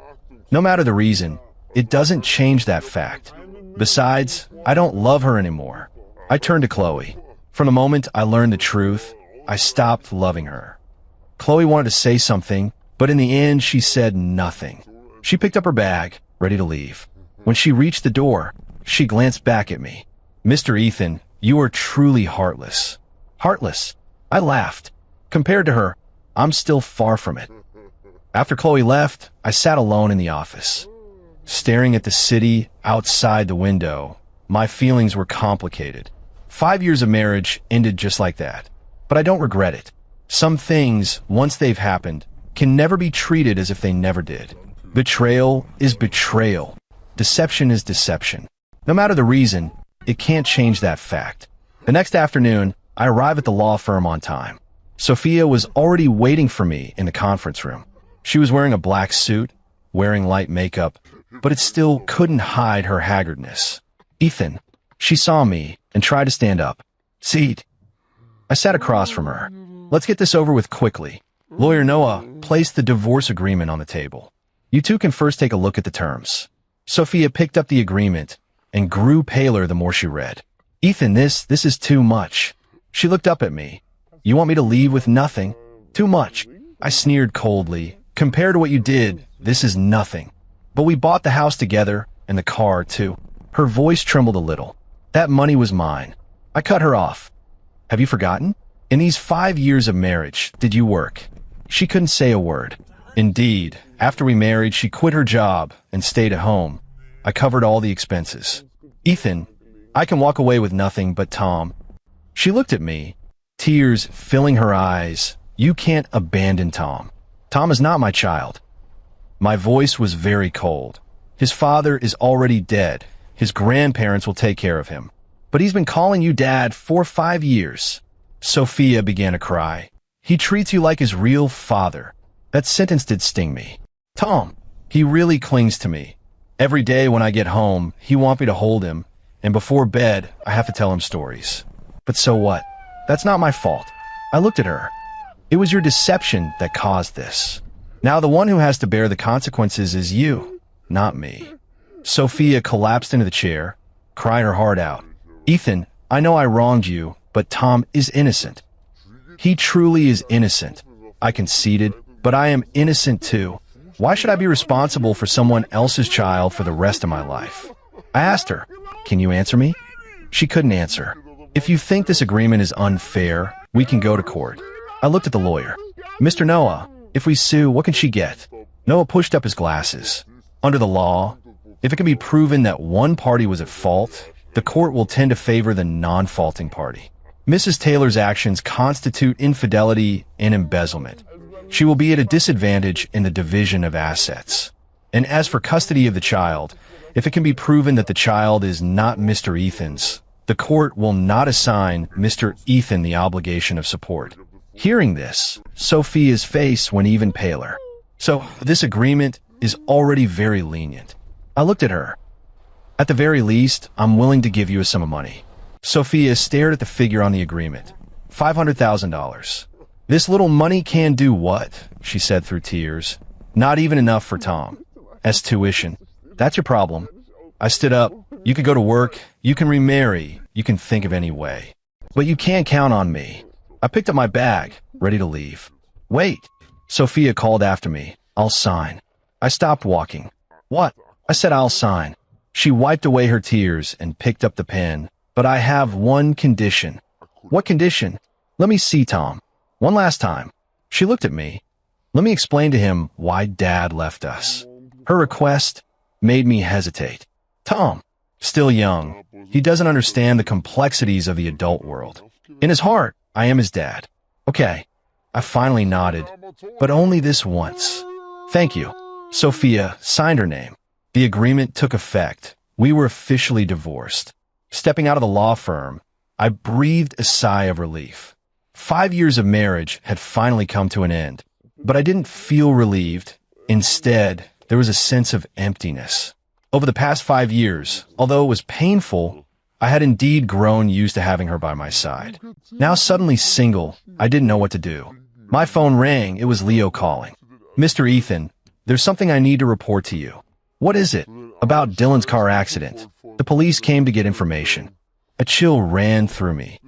No matter the reason, it doesn't change that fact. Besides, I don't love her anymore. I turned to Chloe. From the moment I learned the truth, I stopped loving her. Chloe wanted to say something, but in the end, she said nothing. She picked up her bag, ready to leave. When she reached the door, she glanced back at me. Mr. Ethan, you are truly heartless. Heartless? I laughed. Compared to her, I'm still far from it. After Chloe left, I sat alone in the office. Staring at the city outside the window, my feelings were complicated. 5 years of marriage ended just like that. But I don't regret it. Some things, once they've happened, can never be treated as if they never did. Betrayal is betrayal. Deception is deception. No matter the reason, it can't change that fact. The next afternoon, I arrived at the law firm on time. Sophia was already waiting for me in the conference room. She was wearing a black suit, wearing light makeup, but it still couldn't hide her haggardness. Ethan, she saw me and tried to stand up. Seat. I sat across from her. Let's get this over with quickly. Lawyer Noah placed the divorce agreement on the table. You two can first take a look at the terms. Sophia picked up the agreement and grew paler the more she read. Ethan, this is too much. She looked up at me. You want me to leave with nothing? Too much. I sneered coldly. Compared to what you did, this is nothing. But we bought the house together and the car too. Her voice trembled a little. That money was mine. I cut her off. Have you forgotten? In these 5 years of marriage, did you work? She couldn't say a word. Indeed, after we married, she quit her job and stayed at home. I covered all the expenses. Ethan, I can walk away with nothing but Tom. She looked at me, tears filling her eyes. You can't abandon Tom. Tom is not my child. My voice was very cold. His father is already dead. His grandparents will take care of him. But he's been calling you Dad for 5 years. Sophia began to cry. He treats you like his real father. That sentence did sting me. Tom, he really clings to me. Every day when I get home, he wants me to hold him, and before bed, I have to tell him stories. But so what? That's not my fault. I looked at her. It was your deception that caused this. Now the one who has to bear the consequences is you, not me. Sophia collapsed into the chair, cried her heart out. Ethan, I know I wronged you, but Tom is innocent. He truly is innocent. I conceded, but I am innocent too. Why should I be responsible for someone else's child for the rest of my life? I asked her, can you answer me? She couldn't answer. If you think this agreement is unfair, we can go to court. I looked at the lawyer. Mr. Noah, if we sue, what can she get? Noah pushed up his glasses. Under the law, if it can be proven that one party was at fault, the court will tend to favor the non-faulting party. Mrs. Taylor's actions constitute infidelity and embezzlement. She will be at a disadvantage in the division of assets. And as for custody of the child, if it can be proven that the child is not Mr. Ethan's, the court will not assign Mr. Ethan the obligation of support. Hearing this, Sophia's face went even paler. So this agreement is already very lenient. I looked at her. At the very least, I'm willing to give you a sum of money. Sophia stared at the figure on the agreement. $500,000. This little money can do what? She said through tears. Not even enough for Tom. As tuition. That's your problem. I stood up. You could go to work. You can remarry. You can think of any way. But you can't count on me. I picked up my bag, ready to leave. Wait. Sophia called after me. I'll sign. I stopped walking. What? I said I'll sign. She wiped away her tears and picked up the pen. But I have one condition. What condition? Let me see Tom. One last time. She looked at me. Let me explain to him why Dad left us. Her request made me hesitate. Tom. Still young, he doesn't understand the complexities of the adult world. In his heart, I am his dad. Okay, I finally nodded, but only this once. Thank you. Sophia signed her name. The agreement took effect. We were officially divorced. Stepping out of the law firm, I breathed a sigh of relief. 5 years of marriage had finally come to an end, but I didn't feel relieved. Instead, there was a sense of emptiness. Over the past 5 years, although it was painful, I had indeed grown used to having her by my side. Now suddenly single, I didn't know what to do. My phone rang. It was Leo calling. Mr. Ethan, there's something I need to report to you. What is it? About Dylan's car accident. The police came to get information. A chill ran through me.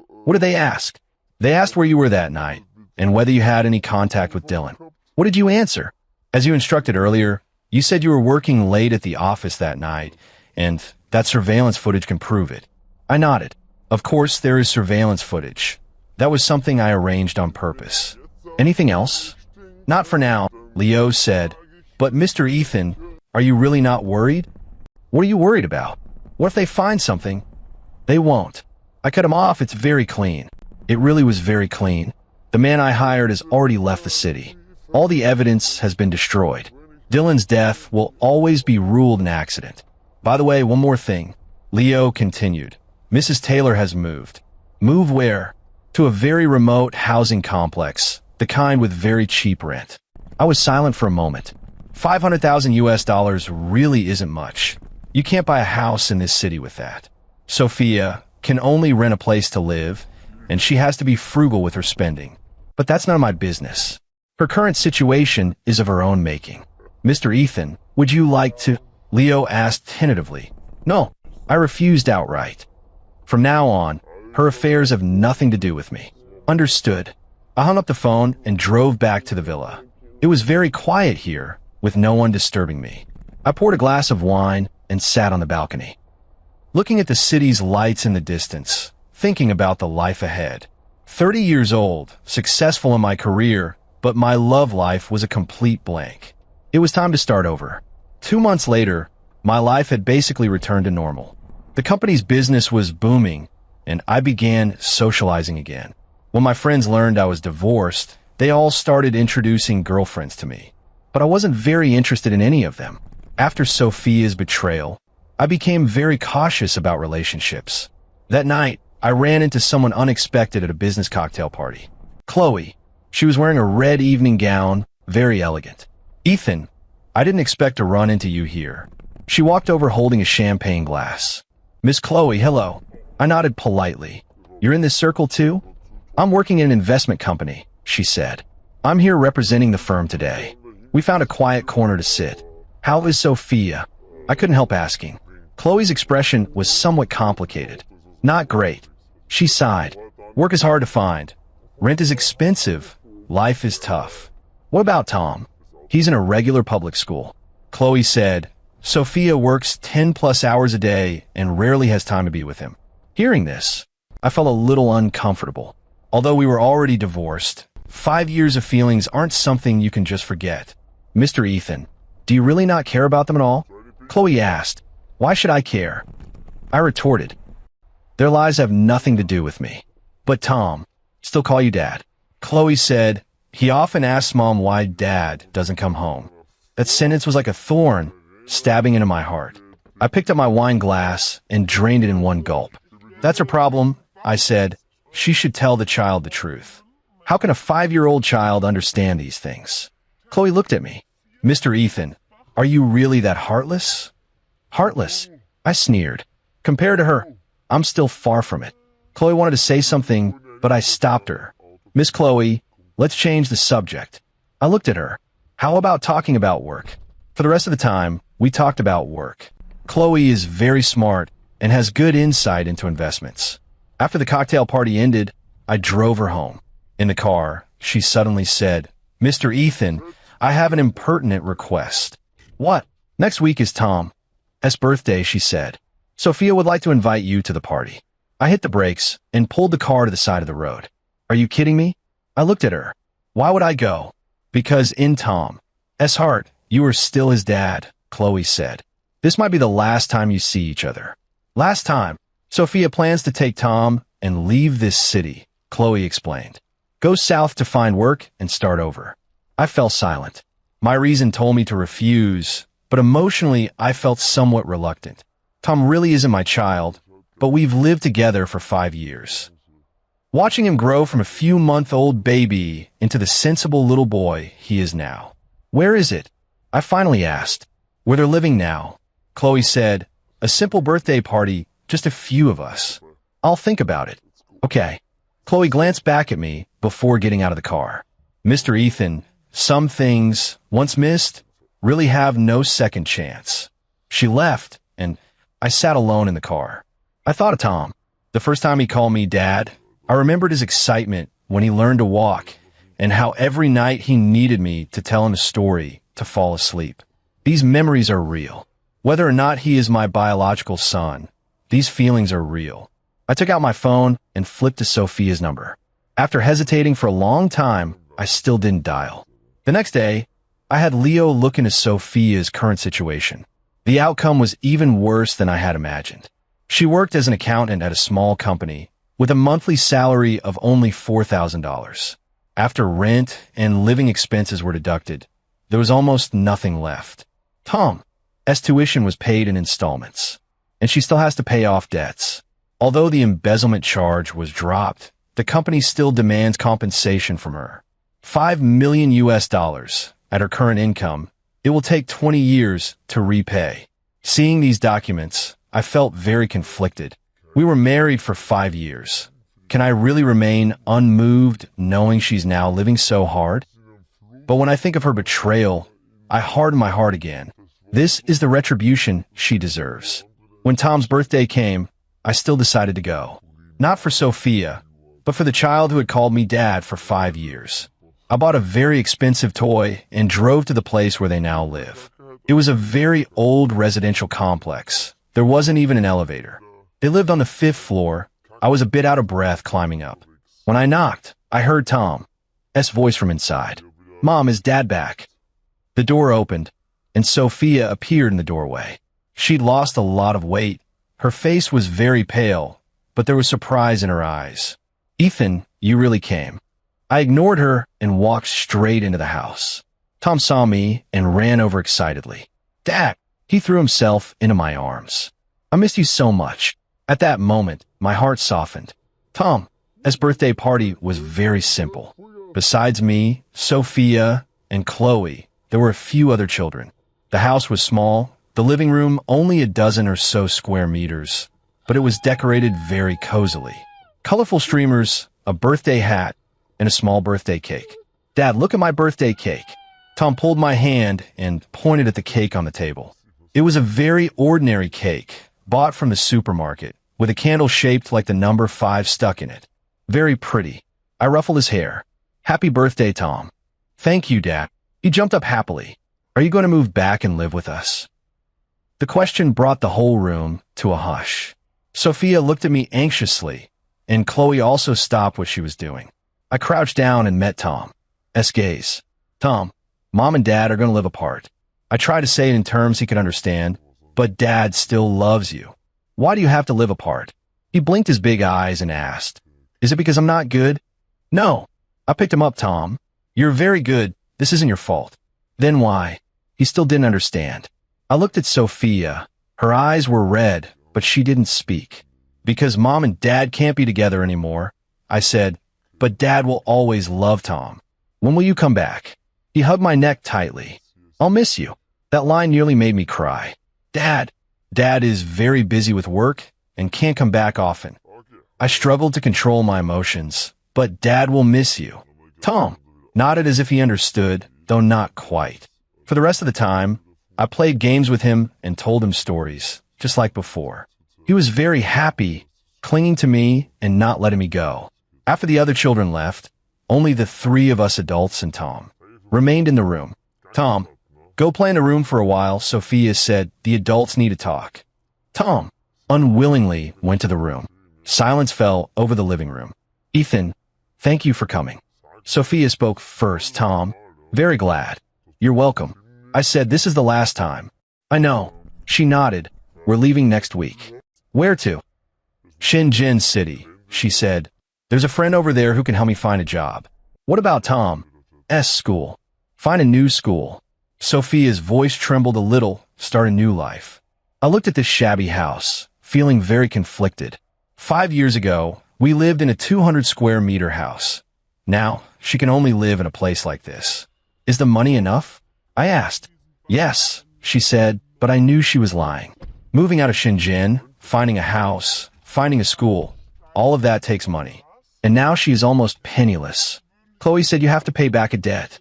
What did they ask? They asked where you were that night and whether you had any contact with Dylan. What did you answer? As you instructed earlier, you said you were working late at the office that night and that surveillance footage can prove it. I nodded. Of course, there is surveillance footage. That was something I arranged on purpose. Anything else? Not for now, Leo said. But Mr. Ethan, are you really not worried? What are you worried about? What if they find something? They won't. I cut him off. It's very clean. It really was very clean. The man I hired has already left the city. All the evidence has been destroyed. Dylan's death will always be ruled an accident. By the way, one more thing. Leo continued. Mrs. Taylor has moved. Move where? To a very remote housing complex, the kind with very cheap rent. I was silent for a moment. $500,000 really isn't much. You can't buy a house in this city with that. Sophia can only rent a place to live, and she has to be frugal with her spending. But that's none of my business. Her current situation is of her own making. Mr. Ethan, would you like to? Leo asked tentatively. No, I refused outright. From now on, her affairs have nothing to do with me. Understood. I hung up the phone and drove back to the villa. It was very quiet here, with no one disturbing me. I poured a glass of wine and sat on the balcony, looking at the city's lights in the distance, thinking about the life ahead. 30 years old, successful in my career, but my love life was a complete blank. It was time to start over. 2 months later, my life had basically returned to normal. The company's business was booming, and I began socializing again. When my friends learned I was divorced, they all started introducing girlfriends to me. But I wasn't very interested in any of them. After Sophia's betrayal, I became very cautious about relationships. That night, I ran into someone unexpected at a business cocktail party. Chloe. She was wearing a red evening gown, very elegant. Ethan, I didn't expect to run into you here. She walked over holding a champagne glass. Miss Chloe, hello. I nodded politely. You're in this circle too? I'm working in an investment company, she said. I'm here representing the firm today. We found a quiet corner to sit. How is Sophia? I couldn't help asking. Chloe's expression was somewhat complicated. Not great. She sighed. Work is hard to find. Rent is expensive. Life is tough. What about Tom? He's in a regular public school. Chloe said, Sophia works 10+ hours a day and rarely has time to be with him. Hearing this, I felt a little uncomfortable. Although we were already divorced, 5 years of feelings aren't something you can just forget. Mr. Ethan, do you really not care about them at all? Chloe asked. Why should I care? I retorted. Their lives have nothing to do with me. But Tom, still call you Dad. Chloe said, he often asks Mom why Dad doesn't come home. That sentence was like a thorn, stabbing into my heart. I picked up my wine glass and drained it in one gulp. That's her problem, I said. She should tell the child the truth. How can a 5-year-old child understand these things? Chloe looked at me. Mr. Ethan, are you really that heartless? Heartless? I sneered. Compared to her, I'm still far from it. Chloe wanted to say something, but I stopped her. Miss Chloe, let's change the subject. I looked at her. How about talking about work? For the rest of the time, we talked about work. Chloe is very smart and has good insight into investments. After the cocktail party ended, I drove her home. In the car, she suddenly said, Mr. Ethan, I have an impertinent request. What? Next week is Tom's birthday, she said. Sophia would like to invite you to the party. I hit the brakes and pulled the car to the side of the road. Are you kidding me? I looked at her. Why would I go? Because in Tom's heart, you are still his dad, Chloe said. This might be the last time you see each other. Last time. Sophia plans to take Tom and leave this city, Chloe explained. Go south to find work and start over. I fell silent. My reason told me to refuse, but emotionally I felt somewhat reluctant. Tom really isn't my child, but we've lived together for 5 years. Watching him grow from a few-month-old baby into the sensible little boy he is now. Where is it? I finally asked. Where they're living now. Chloe said, a simple birthday party, just a few of us. I'll think about it. Okay. Chloe glanced back at me before getting out of the car. Mr. Ethan, some things, once missed, really have no second chance. She left, and I sat alone in the car. I thought of Tom. The first time he called me Dad, I remembered his excitement when he learned to walk, and how every night he needed me to tell him a story to fall asleep. These memories are real. Whether or not he is my biological son, these feelings are real. I took out my phone and flipped to Sophia's number. After hesitating for a long time, I still didn't dial. The next day, I had Leo look into Sophia's current situation. The outcome was even worse than I had imagined. She worked as an accountant at a small company with a monthly salary of only $4,000. After rent and living expenses were deducted, there was almost nothing left. Tom's tuition was paid in installments, and she still has to pay off debts. Although the embezzlement charge was dropped, the company still demands compensation from her. $5 million at her current income. It will take 20 years to repay. Seeing these documents, I felt very conflicted. We were married for 5 years. Can I really remain unmoved knowing she's now living so hard? But when I think of her betrayal, I harden my heart again. This is the retribution she deserves. When Tom's birthday came, I still decided to go. Not for Sophia, but for the child who had called me Dad for 5 years. I bought a very expensive toy and drove to the place where they now live. It was a very old residential complex. There wasn't even an elevator. They lived on the 5th floor. I was a bit out of breath climbing up. When I knocked, I heard Tom's voice from inside. Mom, is Dad back? The door opened, and Sophia appeared in the doorway. She'd lost a lot of weight. Her face was very pale, but there was surprise in her eyes. Ethan, you really came. I ignored her and walked straight into the house. Tom saw me and ran over excitedly. Dad! He threw himself into my arms. I missed you so much. At that moment, my heart softened. Tom's birthday party was very simple. Besides me, Sophia, and Chloe, there were a few other children. The house was small, the living room only a dozen or so square meters, but it was decorated very cozily. Colorful streamers, a birthday hat, and a small birthday cake. Dad, look at my birthday cake. Tom pulled my hand and pointed at the cake on the table. It was a very ordinary cake, bought from the supermarket, with a candle shaped like the number 5 stuck in it. Very pretty. I ruffled his hair. Happy birthday, Tom. Thank you, Dad. He jumped up happily. Are you going to move back and live with us? The question brought the whole room to a hush. Sophia looked at me anxiously, and Chloe also stopped what she was doing. I crouched down and met Tom's gaze. Tom, Mom and Dad are going to live apart. I tried to say it in terms he could understand, but Dad still loves you. Why do you have to live apart? He blinked his big eyes and asked, Is it because I'm not good? No. I picked him up, Tom. You're very good. This isn't your fault. Then why? He still didn't understand. I looked at Sophia. Her eyes were red, but she didn't speak. Because Mom and Dad can't be together anymore, I said, but Dad will always love Tom. When will you come back? He hugged my neck tightly. I'll miss you. That line nearly made me cry. Dad is very busy with work and can't come back often. I struggled to control my emotions, but Dad will miss you. Tom nodded as if he understood, though not quite. For the rest of the time, I played games with him and told him stories, just like before. He was very happy, clinging to me and not letting me go. After the other children left, only the 3 of us adults and Tom remained in the room. Tom, go play in a room for a while, Sophia said. The adults need to talk. Tom unwillingly went to the room. Silence fell over the living room. Ethan, thank you for coming. Sophia spoke first. Tom, very glad. You're welcome. I said, this is the last time. I know. She nodded. We're leaving next week. Where to? Shenzhen City, she said. There's a friend over there who can help me find a job. What about Tom's school? Find a new school. Sophia's voice trembled a little. Start a new life. I looked at this shabby house, feeling very conflicted. 5 years ago, we lived in a 200-square-meter house. Now, she can only live in a place like this. Is the money enough? I asked. Yes, she said, but I knew she was lying. Moving out of Shenzhen, finding a house, finding a school, all of that takes money. And now she is almost penniless. Chloe said you have to pay back a debt.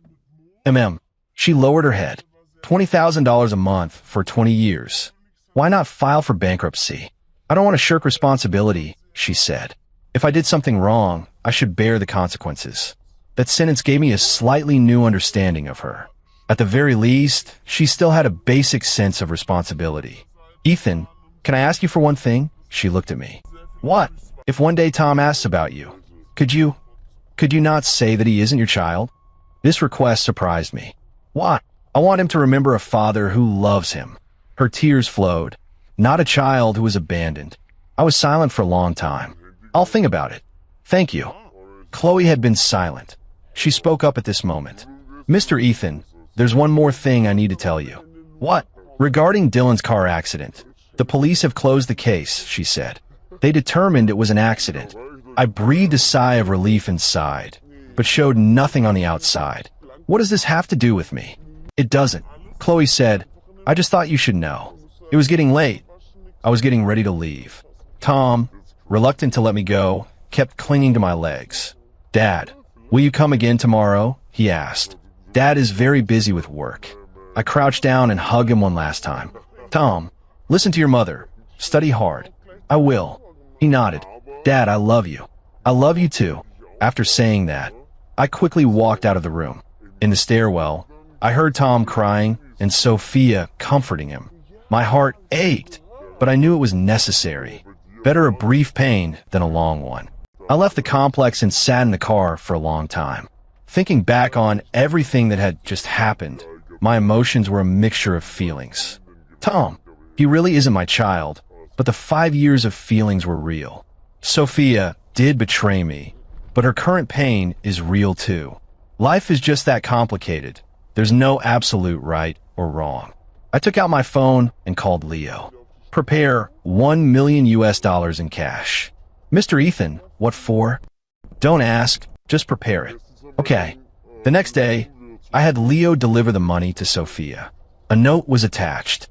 She lowered her head. $20,000 a month for 20 years. Why not file for bankruptcy? I don't want to shirk responsibility, she said. If I did something wrong, I should bear the consequences. That sentence gave me a slightly new understanding of her. At the very least, she still had a basic sense of responsibility. Ethan, can I ask you for one thing? She looked at me. What? If one day Tom asks about you, could you not say that he isn't your child? This request surprised me. Why? I want him to remember a father who loves him. Her tears flowed. Not a child who was abandoned. I was silent for a long time. I'll think about it. Thank you. Chloe had been silent. She spoke up at this moment. Mr. Ethan, there's one more thing I need to tell you. What? Regarding Dylan's car accident. The police have closed the case, she said. They determined it was an accident. I breathed a sigh of relief inside, but showed nothing on the outside. What does this have to do with me? It doesn't. Chloe said, I just thought you should know. It was getting late. I was getting ready to leave. Tom, reluctant to let me go, kept clinging to my legs. Dad, will you come again tomorrow? He asked. Dad is very busy with work. I crouched down and hugged him one last time. Tom, listen to your mother. Study hard. I will. He nodded. Dad, I love you. I love you too. After saying that, I quickly walked out of the room. In the stairwell, I heard Tom crying and Sophia comforting him. My heart ached, but I knew it was necessary. Better a brief pain than a long one. I left the complex and sat in the car for a long time. Thinking back on everything that had just happened, my emotions were a mixture of feelings. Tom, he really isn't my child, but the 5 years of feelings were real. Sophia did betray me, but her current pain is real too. Life is just that complicated. There's no absolute right or wrong. I took out my phone and called Leo. Prepare $1 million in cash. Mr. Ethan, what for? Don't ask, just prepare it. Okay. The next day, I had Leo deliver the money to Sophia. A note was attached.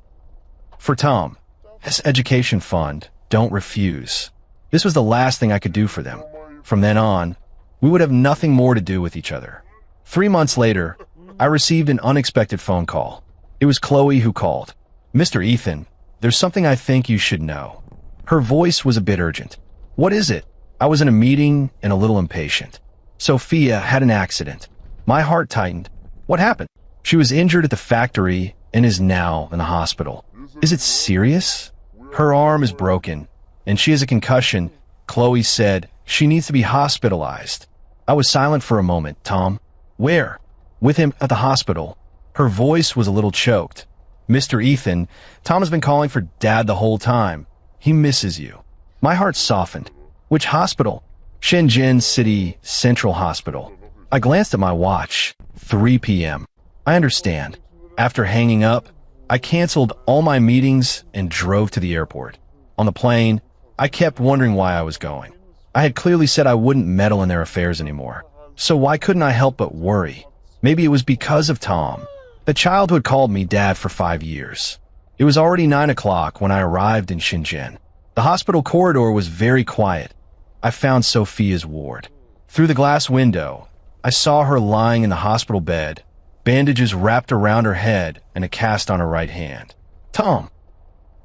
For Tom, his education fund, don't refuse. This was the last thing I could do for them. From then on, we would have nothing more to do with each other. 3 months later, I received an unexpected phone call. It was Chloe who called. Mr. Ethan, there's something I think you should know. Her voice was a bit urgent. What is it? I was in a meeting and a little impatient. Sophia had an accident. My heart tightened. What happened? She was injured at the factory and is now in the hospital. Is it serious? Her arm is broken, and she has a concussion. Chloe said she needs to be hospitalized. I was silent for a moment. Tom? Where? With him at the hospital. Her voice was a little choked. Mr. Ethan, Tom has been calling for Dad the whole time. He misses you. My heart softened. Which hospital? Shenzhen City Central Hospital. I glanced at my watch. 3 p.m. I understand. After hanging up, I canceled all my meetings and drove to the airport. On the plane, I kept wondering why I was going. I had clearly said I wouldn't meddle in their affairs anymore. So why couldn't I help but worry? Maybe it was because of Tom. The child who had called me Dad for 5 years. It was already 9 o'clock when I arrived in Shenzhen. The hospital corridor was very quiet. I found Sophia's ward. Through the glass window, I saw her lying in the hospital bed, bandages wrapped around her head and a cast on her right hand. Tom.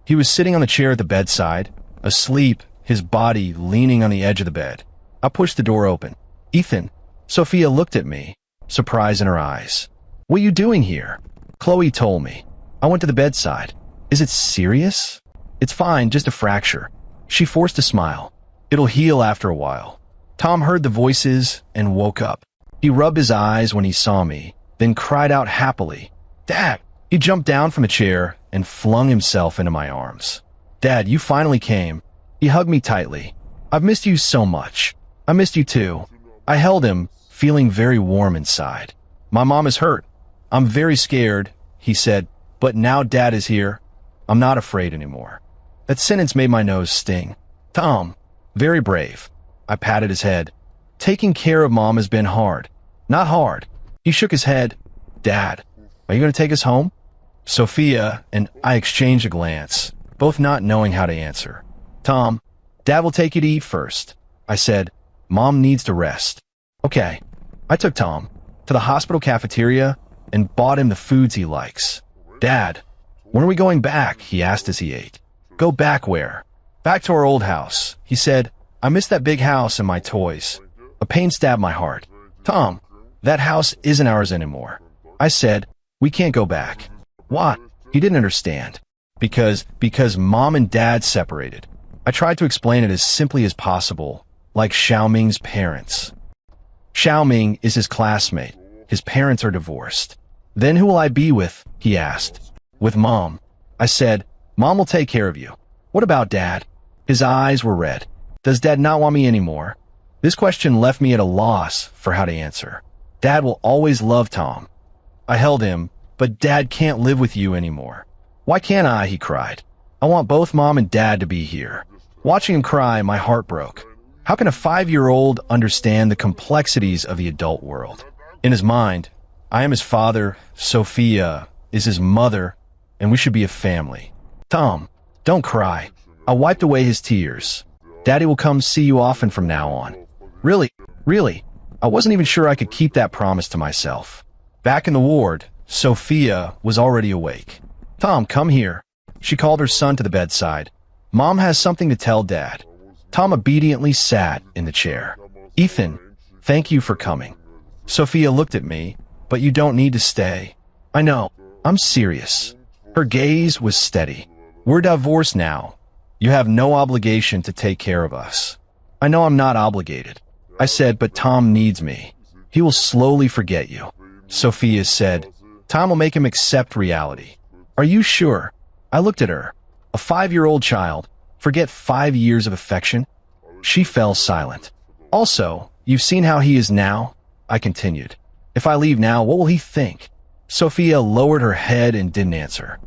He was sitting on the chair at the bedside, asleep, his body leaning on the edge of the bed. I pushed the door open. Ethan. Sophia looked at me, surprise in her eyes. What are you doing here? Chloe told me. I went to the bedside. Is it serious? It's fine, just a fracture. She forced a smile. It'll heal after a while. Tom heard the voices and woke up. He rubbed his eyes when he saw me, then cried out happily. Dad! He jumped down from the chair and flung himself into my arms. "Dad, you finally came." He hugged me tightly. "I've missed you so much." "I missed you too." I held him, feeling very warm inside. "My mom is hurt. I'm very scared," he said, "but now Dad is here. I'm not afraid anymore." That sentence made my nose sting. "Tom, very brave." I patted his head. "Taking care of Mom has been hard." "Not hard." He shook his head. "Dad, are you going to take us home?" Sophia and I exchanged a glance, both not knowing how to answer. "Tom, Dad will take you to eat first," I said. "Mom needs to rest." "Okay." I took Tom to the hospital cafeteria and bought him the foods he likes. "Dad, when are we going back?" he asked as he ate. "Go back where?" "Back to our old house," he said. "I miss that big house and my toys." A pain stabbed my heart. "Tom, that house isn't ours anymore." I said, "We can't go back." "What?" He didn't understand. Because Mom and Dad separated." I tried to explain it as simply as possible, like Xiaoming's parents. Xiaoming is his classmate. His parents are divorced. "Then who will I be with?" he asked. "With Mom." I said, "Mom will take care of you." "What about Dad?" His eyes were red. "Does Dad not want me anymore?" This question left me at a loss for how to answer. "Dad will always love Tom." I held him, "But Dad can't live with you anymore." "Why can't I?" he cried. "I want both Mom and Dad to be here." Watching him cry, my heart broke. How can a 5-year-old understand the complexities of the adult world? In his mind, I am his father, Sophia is his mother, and we should be a family. "Tom, don't cry." I wiped away his tears. "Daddy will come see you often from now on." Really? Really? I wasn't even sure I could keep that promise to myself. Back in the ward, Sophia was already awake. "Tom, come here." She called her son to the bedside. "Mom has something to tell Dad." Tom obediently sat in the chair. "Ethan, thank you for coming." Sophia looked at me. "But you don't need to stay." "I know. I'm serious." Her gaze was steady. "We're divorced now. You have no obligation to take care of us." "I know I'm not obligated." I said, "But Tom needs me. He will slowly forget you." Sophia said, "Time will make him accept reality." "Are you sure?" I looked at her. A 5-year-old child. Forget 5 years of affection? She fell silent. "Also, you've seen how he is now?" I continued. "If I leave now, what will he think?" Sophia lowered her head and didn't answer.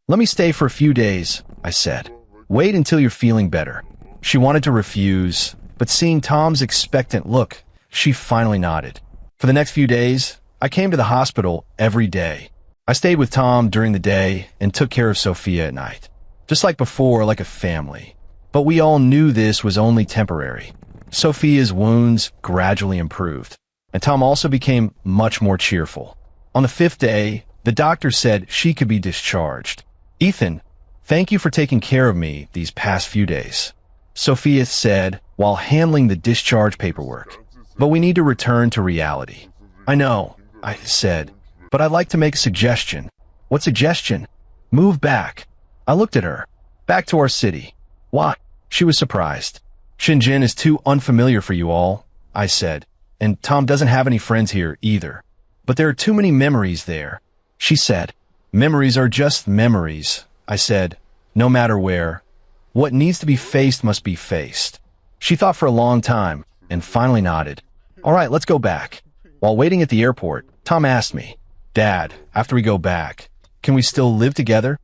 "Let me stay for a few days," I said. "Wait until you're feeling better." She wanted to refuse, but seeing Tom's expectant look, she finally nodded. For the next few days, I came to the hospital every day. I stayed with Tom during the day and took care of Sophia at night. Just like before, like a family. But we all knew this was only temporary. Sophia's wounds gradually improved, and Tom also became much more cheerful. On the 5th day, the doctor said she could be discharged. "Ethan, thank you for taking care of me these past few days," Sophia said while handling the discharge paperwork. "But we need to return to reality." "I know," I said, "but I'd like to make a suggestion." "What suggestion?" "Move back." I looked at her. "Back to our city." "What?" She was surprised. "Shenzhen is too unfamiliar for you all," I said, "and Tom doesn't have any friends here either. But there are too many memories there." She said, "Memories are just memories," I said, "no matter where. What needs to be faced must be faced." She thought for a long time and finally nodded. "All right, let's go back." While waiting at the airport, Tom asked me, "Dad, after we go back, can we still live together?"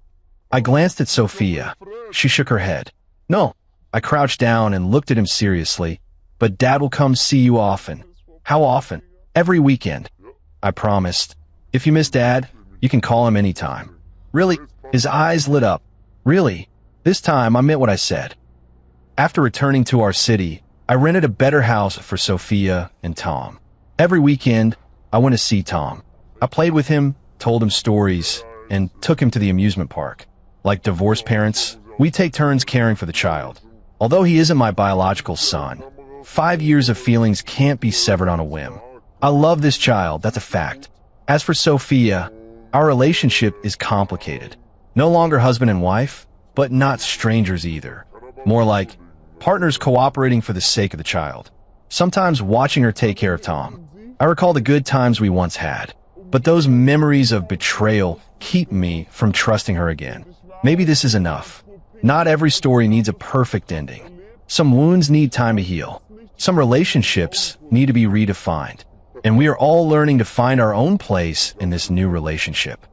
I glanced at Sophia. She shook her head. "No." I crouched down and looked at him seriously. "But Dad will come see you often." "How often?" "Every weekend." I promised. "If you miss Dad, you can call him anytime." "Really?" His eyes lit up. "Really?" This time I meant what I said. After returning to our city, I rented a better house for Sophia and Tom. Every weekend, I went to see Tom. I played with him, told him stories, and took him to the amusement park. Like divorced parents, we take turns caring for the child. Although he isn't my biological son, 5 years of feelings can't be severed on a whim. I love this child, that's a fact. As for Sophia, our relationship is complicated. No longer husband and wife, but not strangers either. More like partners cooperating for the sake of the child. Sometimes watching her take care of Tom. I recall the good times we once had. But those memories of betrayal keep me from trusting her again. Maybe this is enough. Not every story needs a perfect ending. Some wounds need time to heal. Some relationships need to be redefined. And we are all learning to find our own place in this new relationship.